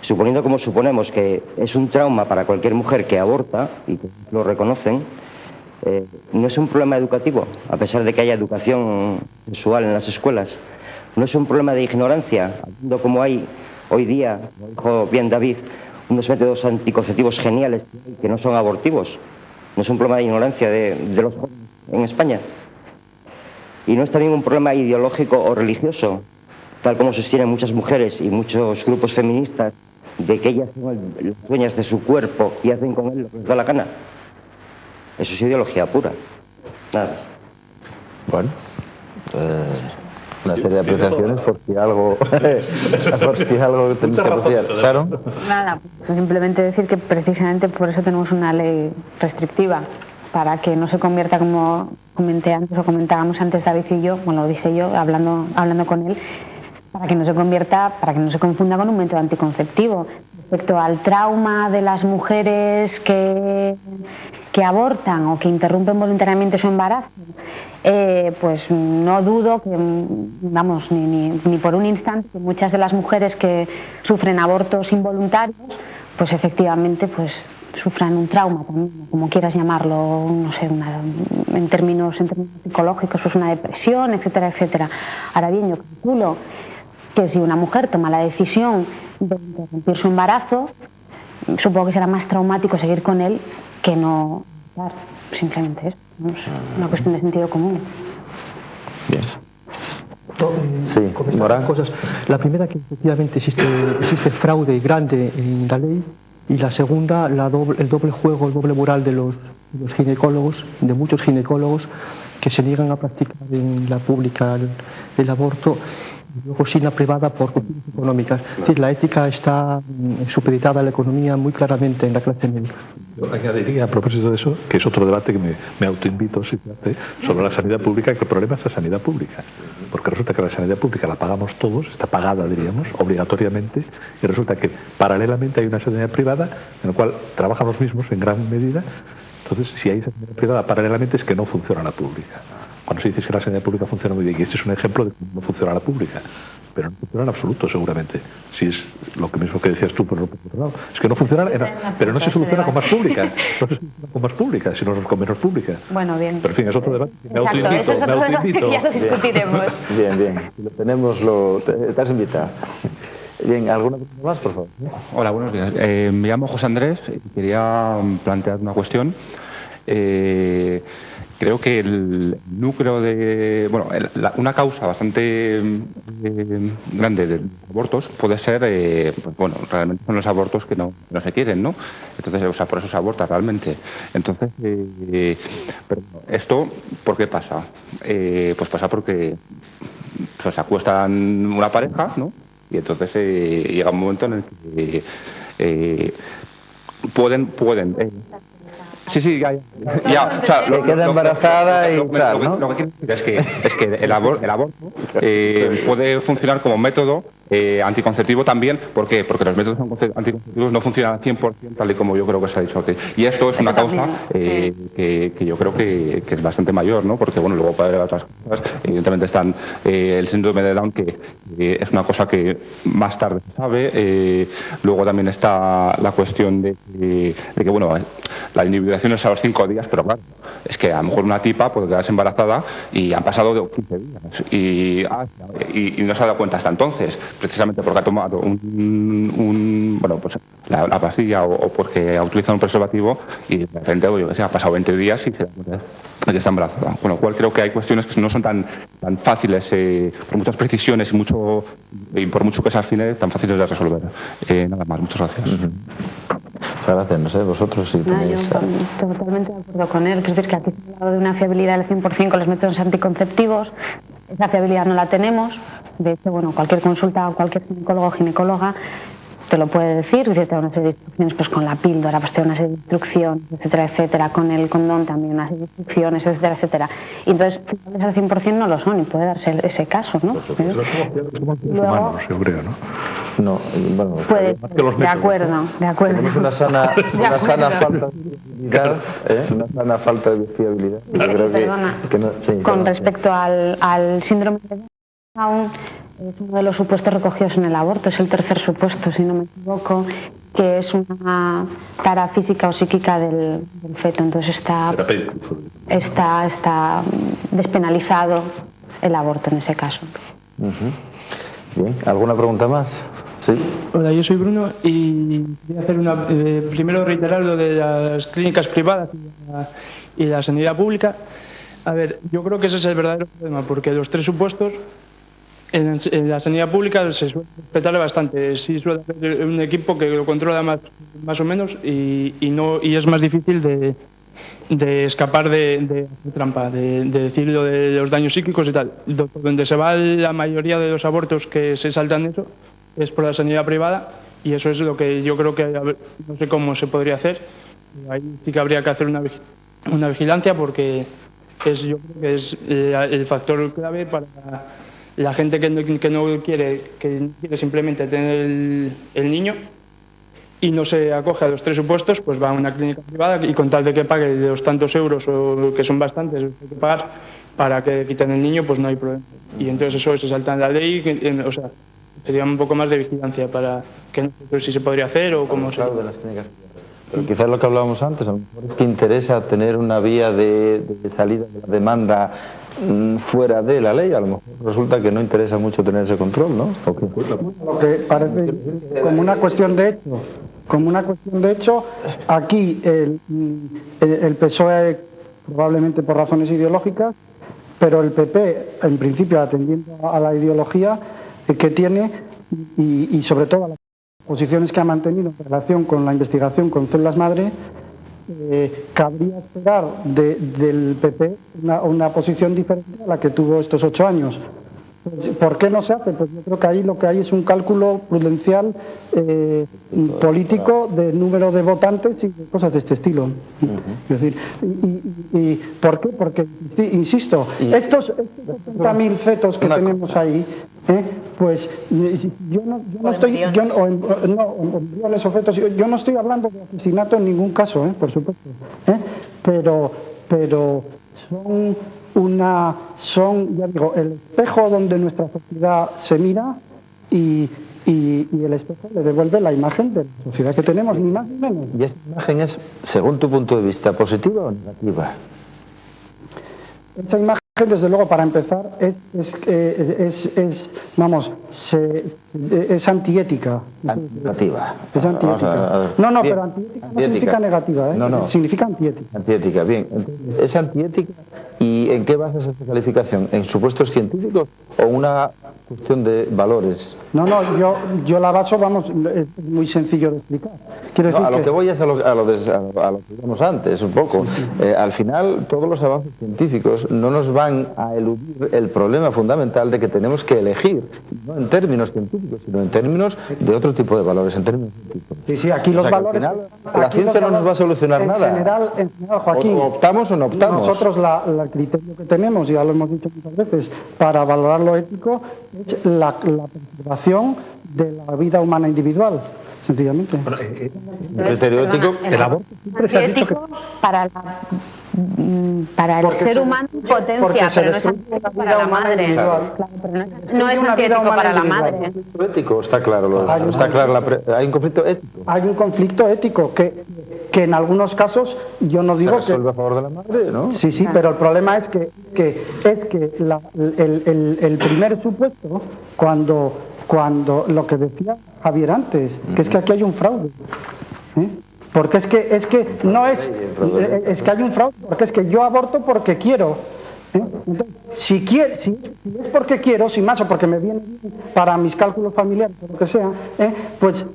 [SPEAKER 17] suponiendo como suponemos que es un trauma para cualquier mujer que aborta, y que lo reconocen, no es un problema educativo, a pesar de que haya educación sexual en las escuelas. No es un problema de ignorancia, viendo como hay hoy día, como dijo bien David, unos métodos anticonceptivos geniales que no son abortivos. No es un problema de ignorancia de los jóvenes en España. Y no es también un problema ideológico o religioso, tal como sostienen muchas mujeres y muchos grupos feministas, de que ellas son las dueñas de su cuerpo y hacen con él lo que les da la gana. Eso es ideología pura. Nada más.
[SPEAKER 2] Bueno, una serie de apreciaciones por si algo tenéis que apreciar. ¿Sharon?
[SPEAKER 3] Nada, pues simplemente decir que precisamente por eso tenemos una ley restrictiva, para que no se convierta, como comenté antes o comentábamos antes David y yo, bueno, lo dije yo hablando con él, para que no se convierta, para que no se confunda con un método anticonceptivo. Respecto al trauma de las mujeres que abortan o que interrumpen voluntariamente su embarazo, pues no dudo que, vamos, ni por un instante, que muchas de las mujeres que sufren abortos involuntarios, pues efectivamente pues sufran un trauma también, como quieras llamarlo, no sé, en términos psicológicos, pues una depresión, etcétera, etcétera. Ahora bien, yo calculo que si una mujer toma la decisión de interrumpir su embarazo, supongo que será más traumático seguir con él que no dar, simplemente eso. No sé, una cuestión de sentido común.
[SPEAKER 2] Bien.
[SPEAKER 5] Sí, Morán. Cosas. La primera, que efectivamente existe fraude grande en la ley, y la segunda, el doble juego, el doble moral de los ginecólogos, de muchos ginecólogos que se niegan a practicar en la pública el aborto, y luego sí en la privada por cuestiones económicas. Es decir, la ética está supeditada a la economía muy claramente en la clase médica.
[SPEAKER 4] Yo añadiría, a propósito de eso, que es otro debate que me autoinvito si se hace, sobre la sanidad pública, que el problema es la sanidad pública. Porque resulta que la sanidad pública la pagamos todos, está pagada, diríamos, obligatoriamente, y resulta que paralelamente hay una sanidad privada en la cual trabajan los mismos en gran medida. Entonces, si hay sanidad privada paralelamente, es que no funciona la pública. Cuando se dice que la sanidad pública funciona muy bien, y este es un ejemplo de cómo no funciona la pública, pero no funciona en absoluto, seguramente. Si es lo mismo que decías tú, por otro lado. Es que no funciona, pero no se soluciona con más pública. No se soluciona con más pública, sino con menos pública.
[SPEAKER 3] Bueno, bien.
[SPEAKER 4] Pero en fin, es otro debate. Me
[SPEAKER 3] Exacto, eso es otro debate que ya lo discutiremos.
[SPEAKER 2] Bien. Si lo tenemos, te has invitado. Bien, ¿alguna pregunta más, por favor?
[SPEAKER 18] Hola, buenos días. Me llamo José Andrés y quería plantear una cuestión. Creo que el núcleo de... Bueno, una causa bastante grande de abortos puede ser, bueno, realmente son los abortos que no se quieren, ¿no? Entonces, o sea, por eso se aborta realmente. Entonces, pero esto, ¿por qué pasa? Pues pasa porque pues, se acuestan una pareja, ¿no? Y entonces llega un momento en el que pueden Sí, ya. O sea,
[SPEAKER 2] que queda embarazada y tal, ¿no?
[SPEAKER 18] Lo que quiero decir es que el aborto puede funcionar como método anticonceptivo también. ¿Por qué? Porque los métodos anticonceptivos no funcionan al 100% tal y como yo creo que se ha dicho aquí. Y esto es una causa que yo creo que es bastante mayor, ¿no? Porque, bueno, luego puede haber otras cosas. Evidentemente están el síndrome de Down, que es una cosa que más tarde se sabe. Luego también está la cuestión de que, bueno, la individuación es a los 5 días, pero claro, es que a lo mejor una tipa puede quedarse embarazada y han pasado de 15 días y no se ha dado cuenta hasta entonces, precisamente porque ha tomado bueno, pues la pastilla o porque ha utilizado un preservativo y de repente, yo que sé, ha pasado 20 días y se da cuenta de que está embarazada. Con lo cual creo que hay cuestiones que no son tan fáciles, por muchas precisiones y por mucho que se afine, tan fáciles de resolver. Nada más, muchas gracias.
[SPEAKER 2] Muchas gracias, no sé, vosotros si tenéis...
[SPEAKER 3] Yo totalmente de acuerdo con él, es decir, que aquí se ha hablado de una fiabilidad del 100% con los métodos anticonceptivos, esa fiabilidad no la tenemos, de hecho, bueno, cualquier consulta, cualquier ginecólogo o ginecóloga te lo puede decir, dice, te da una serie de instrucciones, pues con la píldora, pues te da una serie de instrucciones, etcétera, etcétera, con el condón también una serie de instrucciones, etcétera, etcétera. Y entonces, al 100% no lo son y puede darse ese caso, ¿no?
[SPEAKER 4] Luego, yo creo, ¿no?
[SPEAKER 2] No, bueno,
[SPEAKER 3] puede, de acuerdo.
[SPEAKER 2] Tenemos una sana falta de fiabilidad, una sana falta de fiabilidad. Yo creo que no, sí,
[SPEAKER 3] con respecto al síndrome de Down, es uno de los supuestos recogidos en el aborto, es el tercer supuesto, si no me equivoco, que es una tara física o psíquica del feto. Entonces está despenalizado el aborto en ese caso.
[SPEAKER 2] Bien, ¿alguna pregunta más? Sí.
[SPEAKER 19] Hola, yo soy Bruno y quería hacer primero reiterar lo de las clínicas privadas y la sanidad pública. A ver, yo creo que ese es el verdadero problema, porque los tres supuestos en la sanidad pública se suele respetar bastante. Sí suele haber un equipo que lo controla más o menos y es más difícil de escapar de trampa, de decir lo de los daños psíquicos y tal. Donde se va la mayoría de los abortos que se saltan eso es por la sanidad privada, y eso es lo que yo creo que no sé cómo se podría hacer. Ahí sí que habría que hacer una vigilancia, porque yo creo que es el factor clave para la gente que no quiere simplemente tener el niño y no se acoge a los tres supuestos, pues va a una clínica privada y con tal de que pague de los tantos euros, o que son bastantes, hay que pagar, para que quiten el niño, pues no hay problema. Y entonces eso se salta en la ley, o sea, sería un poco más de vigilancia para que no sé si se podría hacer o cómo se...
[SPEAKER 2] Pero quizás lo que hablábamos antes, a lo mejor es que interesa tener una vía de salida de la demanda fuera de la ley, a lo mejor resulta que no interesa mucho tener ese control, ¿no?
[SPEAKER 1] Lo que parece como una cuestión de hecho, aquí el PSOE, probablemente por razones ideológicas, pero el PP, en principio, atendiendo a la ideología que tiene y sobre todo a las posiciones que ha mantenido en relación con la investigación con células madre, cabría esperar del PP una posición diferente a la que tuvo estos 8 años. ¿Por qué no se hace? Pues yo creo que ahí lo que hay es un cálculo prudencial político de número de votantes y de cosas de este estilo. Es decir, ¿y por qué? Porque, insisto, estos 80.000 fetos que tenemos ahí, pues yo no estoy, embriones o fetos, yo no estoy hablando de asesinato en ningún caso, por supuesto, pero son, ya digo, el espejo donde nuestra sociedad se mira y el espejo le devuelve la imagen de la sociedad que tenemos, ni más ni menos.
[SPEAKER 2] ¿Y esta imagen es, según tu punto de vista, positiva o negativa?
[SPEAKER 1] Esta imagen, desde luego, para empezar, es antiética.
[SPEAKER 2] Negativa.
[SPEAKER 1] Es antiética. No, pero antiética no significa negativa, significa antiética.
[SPEAKER 2] Antiética, bien. Entonces, ¿es antiética y en qué basas esta calificación? ¿En supuestos científicos o una cuestión de valores?
[SPEAKER 1] No, yo la baso, es muy sencillo de explicar. Quiero decir
[SPEAKER 2] a lo que voy es a lo que digamos antes, un poco. Al final, todos los avances científicos no nos van a eludir el problema fundamental de que tenemos que elegir, no en términos científicos, sino en términos de otro tipo de valores, en términos científicos.
[SPEAKER 1] Sí, aquí los valores...
[SPEAKER 2] Al final, la ciencia no nos va a solucionar nada.
[SPEAKER 1] En general, Joaquín,
[SPEAKER 2] o optamos o no optamos.
[SPEAKER 1] Nosotros el criterio que tenemos, ya lo hemos dicho muchas veces, para valorar lo ético, es la preservación de la vida humana individual, sencillamente.
[SPEAKER 2] El criterio ético,
[SPEAKER 4] el aborto siempre se ha dicho que...
[SPEAKER 3] para el ser humano potencia, pero no es antiético para la madre. No es antiético para la madre.
[SPEAKER 2] Ético, está claro. Hay un conflicto ético.
[SPEAKER 1] Hay un conflicto ético que en algunos casos yo no digo que...
[SPEAKER 2] Se resuelve a favor de la madre, ¿no?
[SPEAKER 1] Sí, pero el problema es que el primer supuesto, cuando lo que decía Javier antes, que es que aquí hay un fraude. Porque es que no es que hay un fraude, porque es que yo aborto porque quiero. Entonces, si es porque quiero, sin más, o porque me viene bien para mis cálculos familiares o lo que sea, pues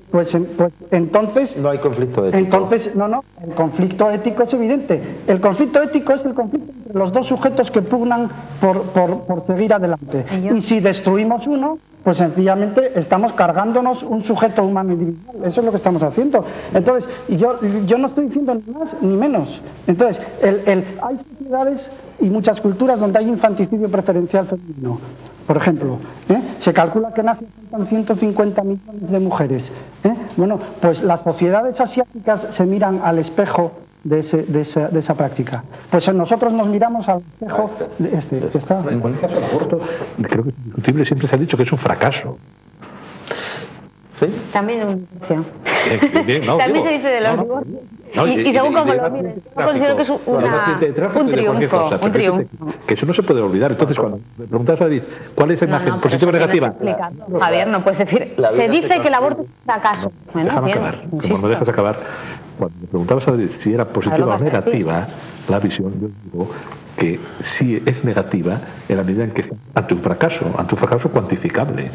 [SPEAKER 1] entonces...
[SPEAKER 2] No hay conflicto ético.
[SPEAKER 1] Entonces, el conflicto ético es evidente. El conflicto ético es el conflicto entre los dos sujetos que pugnan por seguir adelante. Y si destruimos uno, pues sencillamente estamos cargándonos un sujeto humano individual. Eso es lo que estamos haciendo. Entonces, yo no estoy diciendo ni más ni menos. Entonces, hay sociedades y muchas culturas donde hay infanticidio preferencial femenino. Por ejemplo, se calcula que nacen 150 millones de mujeres. Bueno, pues las sociedades asiáticas se miran al espejo de esa práctica. Pues nosotros nos miramos al espejo de este. Está.
[SPEAKER 4] En cualquier caso, el aborto, creo que es indiscutible, siempre se ha dicho que es un fracaso.
[SPEAKER 2] ¿Sí?
[SPEAKER 3] También es un divorcio. También se dice de los divorcios. Y según como lo mires, yo considero que es un triunfo.
[SPEAKER 4] Que eso no se puede olvidar. Entonces, cuando me preguntas a David, ¿cuál es la imagen positiva o negativa?
[SPEAKER 3] Javier, no puedes decir. Se dice que el aborto es un fracaso. Bueno,
[SPEAKER 4] déjame acabar. Como me dejas acabar. Cuando me preguntabas a David si era positiva o negativa la visión, yo digo que sí es negativa en la medida en que está ante un fracaso cuantificable.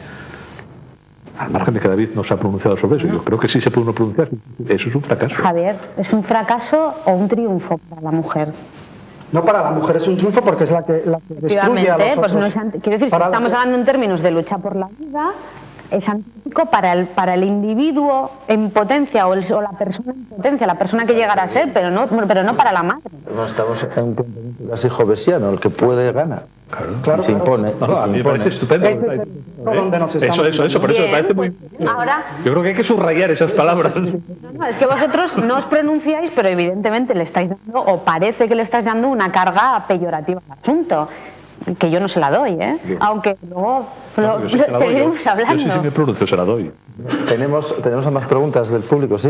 [SPEAKER 4] Al margen de que David no se ha pronunciado sobre eso, yo creo que sí se puede uno pronunciar, eso es un fracaso.
[SPEAKER 3] Javier, ¿es un fracaso o un triunfo para la mujer?
[SPEAKER 1] No, para la mujer es un triunfo porque es la que destruye a los otros.
[SPEAKER 3] Pues no es quiero decir, si estamos hablando en términos de lucha por la vida, es antiético para el individuo en potencia o la persona en potencia, la persona que llegará a ser, pero no para la madre.
[SPEAKER 2] No estamos en un planteamiento casi jovesiano, el que puede gana.
[SPEAKER 4] Claro.
[SPEAKER 2] Se impone.
[SPEAKER 4] A mí me parece estupendo. Eso, por eso me parece muy...
[SPEAKER 3] Ahora,
[SPEAKER 4] yo creo que hay que subrayar esas palabras.
[SPEAKER 3] No, es que vosotros no os pronunciáis, pero evidentemente le estáis dando, o parece que le estáis dando una carga peyorativa al asunto. que yo no se la doy, aunque luego seguiremos hablando.
[SPEAKER 4] Yo sí me pronuncio, se la doy.
[SPEAKER 2] Tenemos más preguntas del público, ¿sí?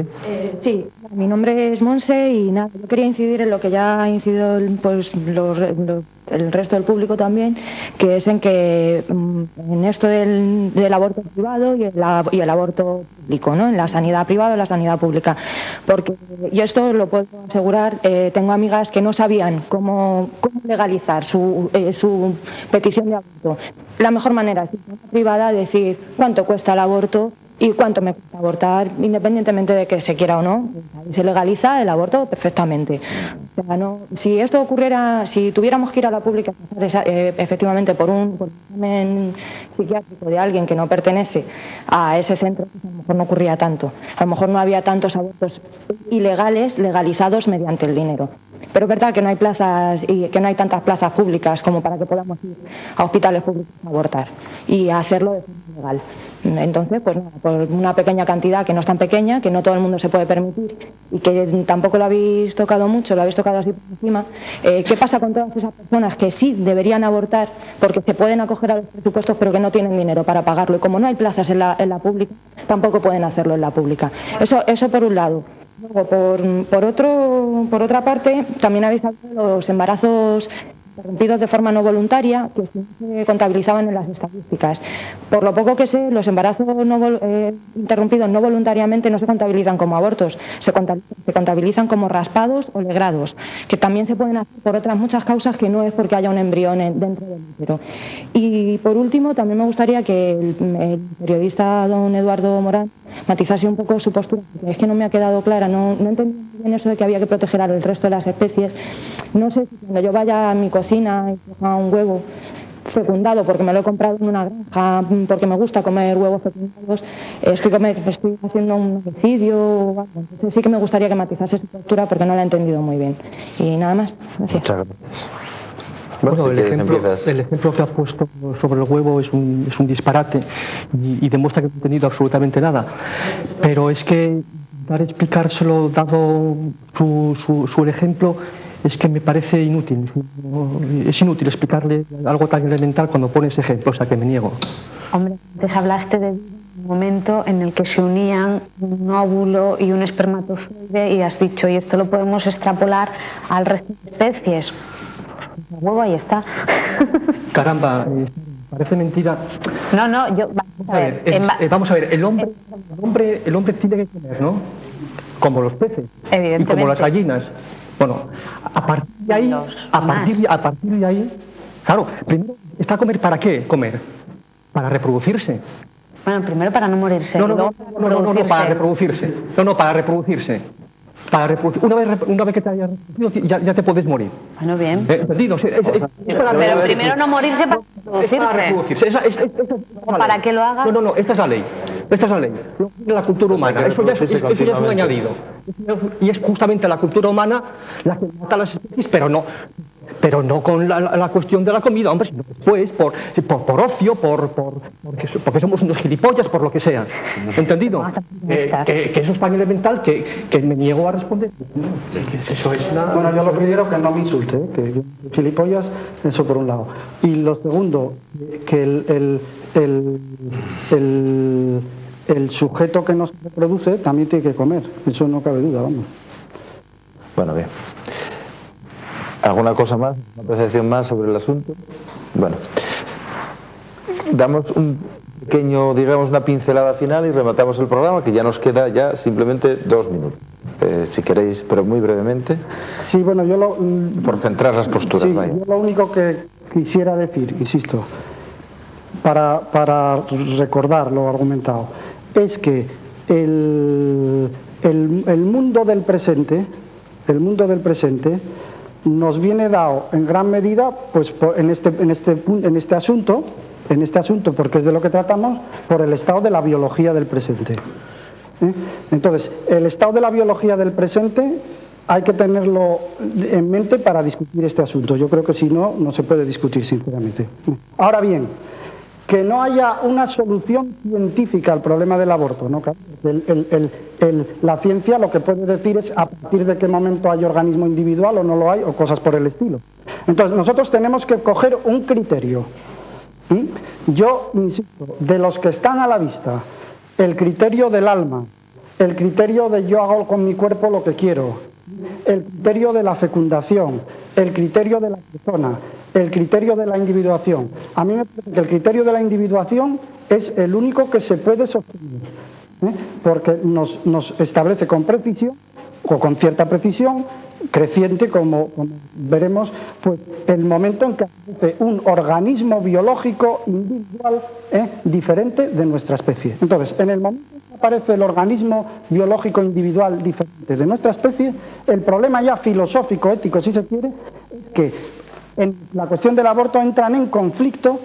[SPEAKER 20] Sí, mi nombre es Monse y nada, yo quería incidir en lo que ya ha incidido pues, el resto del público también, que es en que en esto del aborto privado y el aborto público, ¿no? En la sanidad privada y la sanidad pública. Porque yo esto lo puedo asegurar, tengo amigas que no sabían cómo legalizar su petición de aborto. La mejor manera es privada decir cuánto cuesta el aborto y cuánto me cuesta abortar, independientemente de que se quiera o no. Se legaliza el aborto perfectamente. O sea, no, si esto ocurriera, si tuviéramos que ir a la pública efectivamente por un examen psiquiátrico de alguien que no pertenece a ese centro, pues a lo mejor no ocurría tanto. A lo mejor no había tantos abortos ilegales legalizados mediante el dinero. Pero es verdad que no hay plazas y que no hay tantas plazas públicas como para que podamos ir a hospitales públicos a abortar y a hacerlo de forma legal. Entonces, pues nada, por una pequeña cantidad que no es tan pequeña, que no todo el mundo se puede permitir y que tampoco lo habéis tocado mucho, lo habéis tocado así por encima, ¿qué pasa con todas esas personas que sí deberían abortar porque se pueden acoger a los presupuestos pero que no tienen dinero para pagarlo? Y como no hay plazas en la pública, tampoco pueden hacerlo en la pública. Eso por un lado. Luego, por otra parte, también habéis hablado de los embarazos interrumpidos de forma no voluntaria, que se contabilizaban en las estadísticas. Por lo poco que sé, los embarazos interrumpidos no voluntariamente no se contabilizan como abortos, se contabilizan como raspados o legrados, que también se pueden hacer por otras muchas causas que no es porque haya un embrión dentro del útero. Y por último, también me gustaría que el periodista don Eduardo Morán matizase un poco su postura, porque es que no me ha quedado clara, no entendí bien eso de que había que proteger al resto de las especies. No sé si cuando yo vaya a mi cocina y coja un huevo fecundado porque me lo he comprado en una granja, porque me gusta comer huevos fecundados, estoy haciendo un homicidio o algo. Entonces sí que me gustaría que matizase su postura porque no la he entendido muy bien. Y nada más. Gracias.
[SPEAKER 2] Muchas gracias.
[SPEAKER 5] Bueno, el ejemplo que ha puesto sobre el huevo es un disparate y demuestra que no he entendido absolutamente nada. Pero es que dar explicárselo dado su ejemplo es que me parece inútil. Es inútil explicarle algo tan elemental cuando pone ese ejemplo, o sea que me niego.
[SPEAKER 3] Hombre, antes hablaste de un momento en el que se unían un óvulo y un espermatozoide y has dicho, y esto lo podemos extrapolar al resto de especies. El huevo ahí está.
[SPEAKER 5] Caramba, parece mentira.
[SPEAKER 3] No, yo...
[SPEAKER 5] Vamos a ver, el hombre tiene que comer, ¿no? Como los peces y como las gallinas. Bueno, a partir de ahí, claro, primero está a comer ¿para qué comer? Para reproducirse.
[SPEAKER 3] Bueno, primero para no morirse.
[SPEAKER 5] No, para reproducirse. Para reproducirse. Una vez que te hayas reproducido, ya te puedes morir.
[SPEAKER 3] Bueno, bien.
[SPEAKER 5] ¿Entendido?
[SPEAKER 3] Pero primero no morirse para reproducirse. ¿Para que lo hagas?
[SPEAKER 5] No, esta es la ley. La cultura humana, eso ya es un añadido. Y es justamente la cultura humana la que mata a las especies, pero no con la cuestión de la comida, hombre, sino después por ocio, porque somos unos gilipollas, por lo que sea. ¿Entendido? Que eso es tan elemental que me niego a responder. Eso es una...
[SPEAKER 1] Bueno, yo lo primero que no me insulte, que yo gilipollas, eso por un lado. Y lo segundo, que el sujeto que nos reproduce también tiene que comer, eso no cabe duda, vamos.
[SPEAKER 2] Bueno, bien. ¿Alguna cosa más? ¿Una percepción más sobre el asunto? Bueno, damos un pequeño, digamos, una pincelada final y rematamos el programa, que ya nos queda ya simplemente 2 minutos. Si queréis, pero muy brevemente.
[SPEAKER 1] Sí, bueno,
[SPEAKER 2] por centrar las posturas.
[SPEAKER 1] Sí,
[SPEAKER 2] vaya.
[SPEAKER 1] yo lo único que quisiera decir, insisto, para recordar lo argumentado, es que el mundo del presente, nos viene dado en gran medida, pues en este asunto, porque es de lo que tratamos, por el estado de la biología del presente. Entonces, el estado de la biología del presente hay que tenerlo en mente para discutir este asunto. Yo creo que si no, no se puede discutir, sinceramente. Ahora bien, que no haya una solución científica al problema del aborto, ¿no? La ciencia lo que puede decir es a partir de qué momento hay organismo individual o no lo hay, o cosas por el estilo. Entonces, nosotros tenemos que coger un criterio. Yo insisto, de los que están a la vista, el criterio del alma, el criterio de yo hago con mi cuerpo lo que quiero, el criterio de la fecundación, el criterio de la persona, el criterio de la individuación. A mí me parece que el criterio de la individuación es el único que se puede sostener, porque nos establece con precisión, o con cierta precisión, creciente, como veremos, pues el momento en que aparece un organismo biológico individual diferente de nuestra especie. Entonces, en el momento en que aparece el organismo biológico individual diferente de nuestra especie, el problema ya filosófico, ético, si se quiere, es que en la cuestión del aborto entran en conflicto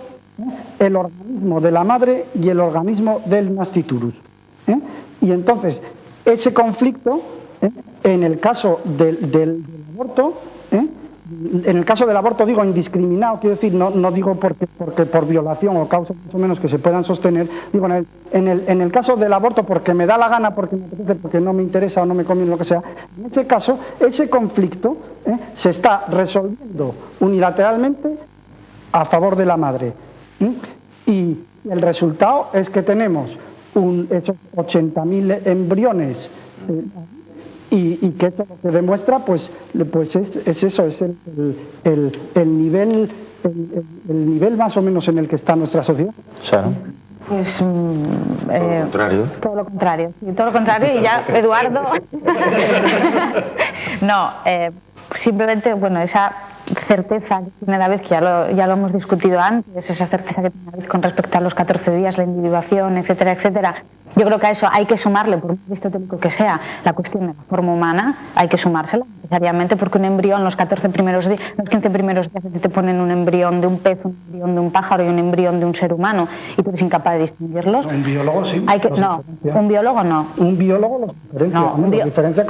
[SPEAKER 1] el organismo de la madre y el organismo del nasciturus. Y entonces, ese conflicto, en el caso del aborto, en el caso del aborto digo indiscriminado, quiero decir, no digo porque por violación o causas más o menos que se puedan sostener, digo en el caso del aborto porque me da la gana, porque me apetece, porque no me interesa o no me conviene, lo que sea, en ese caso, ese conflicto se está resolviendo unilateralmente a favor de la madre. Y el resultado es que tenemos esos 80.000 embriones y que esto lo que demuestra pues es eso, es el nivel más o menos en el que está nuestra sociedad.
[SPEAKER 2] Sara.
[SPEAKER 3] Pues
[SPEAKER 2] todo lo contrario.
[SPEAKER 3] Todo lo contrario, sí, todo lo contrario. Y ya, Eduardo. No, simplemente, bueno, esa certeza que tiene David, que ya lo hemos discutido antes, esa certeza que tiene David con respecto a los 14 días, la individuación, etcétera, etcétera. Yo creo que a eso hay que sumarle, por muy aristotélico que sea, la cuestión de la forma humana, hay que sumársela necesariamente, porque un embrión, los 15 primeros días te ponen un embrión de un pez, un embrión de un pájaro y un embrión de un ser humano, y tú eres incapaz de distinguirlos.
[SPEAKER 1] Un biólogo sí.
[SPEAKER 3] Un biólogo no.
[SPEAKER 1] Un biólogo los diferencia.
[SPEAKER 3] No,
[SPEAKER 1] los diferencia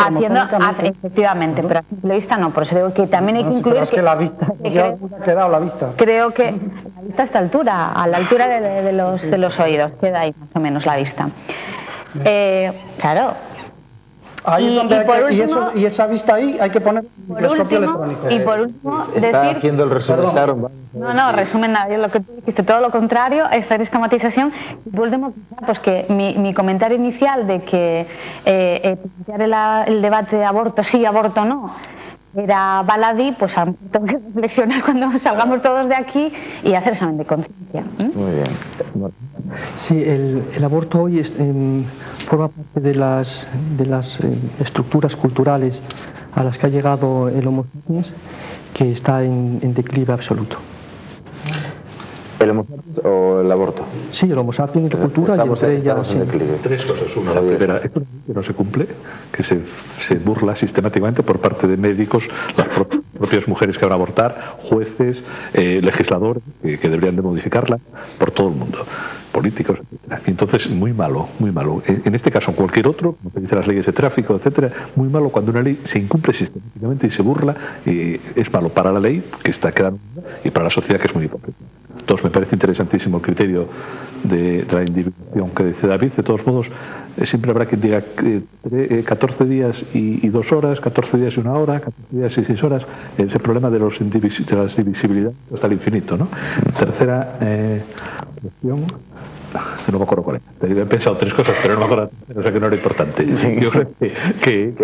[SPEAKER 3] efectivamente, pero a simple vista no. Por eso digo que también hay que incluir...
[SPEAKER 1] Es que la vista, ya ha quedado la vista.
[SPEAKER 3] Creo que la vista a esta altura, a la altura de los oídos, queda ahí más o menos la vista. Claro.
[SPEAKER 1] Ahí es donde y esa vista ahí hay que poner un microscopio electrónico.
[SPEAKER 3] Y por último,
[SPEAKER 2] está haciendo el resumen, Sharon.
[SPEAKER 3] No, resumen nada, yo lo que tú dijiste, todo lo contrario, hacer esta matización. Y por último, pues que mi comentario inicial de que plantear el debate de aborto sí, aborto no, era baladí, pues a lo mejor tengo que reflexionar cuando salgamos todos de aquí y hacer examen de conciencia.
[SPEAKER 2] Muy bien.
[SPEAKER 5] Sí, el aborto hoy forma parte de las estructuras culturales a las que ha llegado el Homo sapiens, que está en declive absoluto.
[SPEAKER 2] ¿El Homo sapiens o el aborto?
[SPEAKER 5] Sí, el Homo sapiens, la cultura, y entre ellas
[SPEAKER 2] en declive.
[SPEAKER 4] Tres cosas. Una, la primera, esto que no se cumple, que se burla sistemáticamente por parte de médicos, las propias mujeres que van a abortar, jueces, legisladores, que deberían de modificarla, por todo el mundo, políticos, etcétera. Y entonces, muy malo, muy malo. En este caso, en cualquier otro, como te dicen las leyes de tráfico, etcétera, muy malo cuando una ley se incumple sistemáticamente y se burla, es malo para la ley, que está quedando, y para la sociedad, que es muy hipócrita. Entonces me parece interesantísimo el criterio de la individuación que dice David. De todos modos, siempre habrá quien diga 14 días y 2 horas, 14 días y 1 hora, 14 días y 6 horas. Es el problema de las divisibilidades hasta el infinito, ¿no? Tercera cuestión, que no me acuerdo cuál es. He pensado 3 cosas, pero no me acuerdo, o sea que no era importante. Yo creo que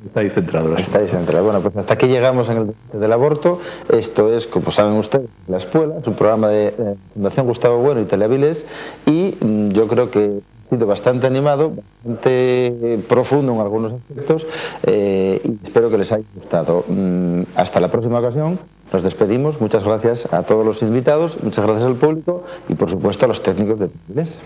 [SPEAKER 4] está ahí centrado.
[SPEAKER 2] Está ahí centrado. Bueno, pues hasta aquí llegamos en el debate del aborto. Esto es, como saben ustedes, La Espuela, es un programa de Fundación Gustavo Bueno y Teleaviles, y yo creo que ha sido bastante animado, bastante profundo en algunos aspectos, y espero que les haya gustado. Hasta la próxima ocasión. Nos despedimos. Muchas gracias a todos los invitados, muchas gracias al público y por supuesto a los técnicos de Teleaviles.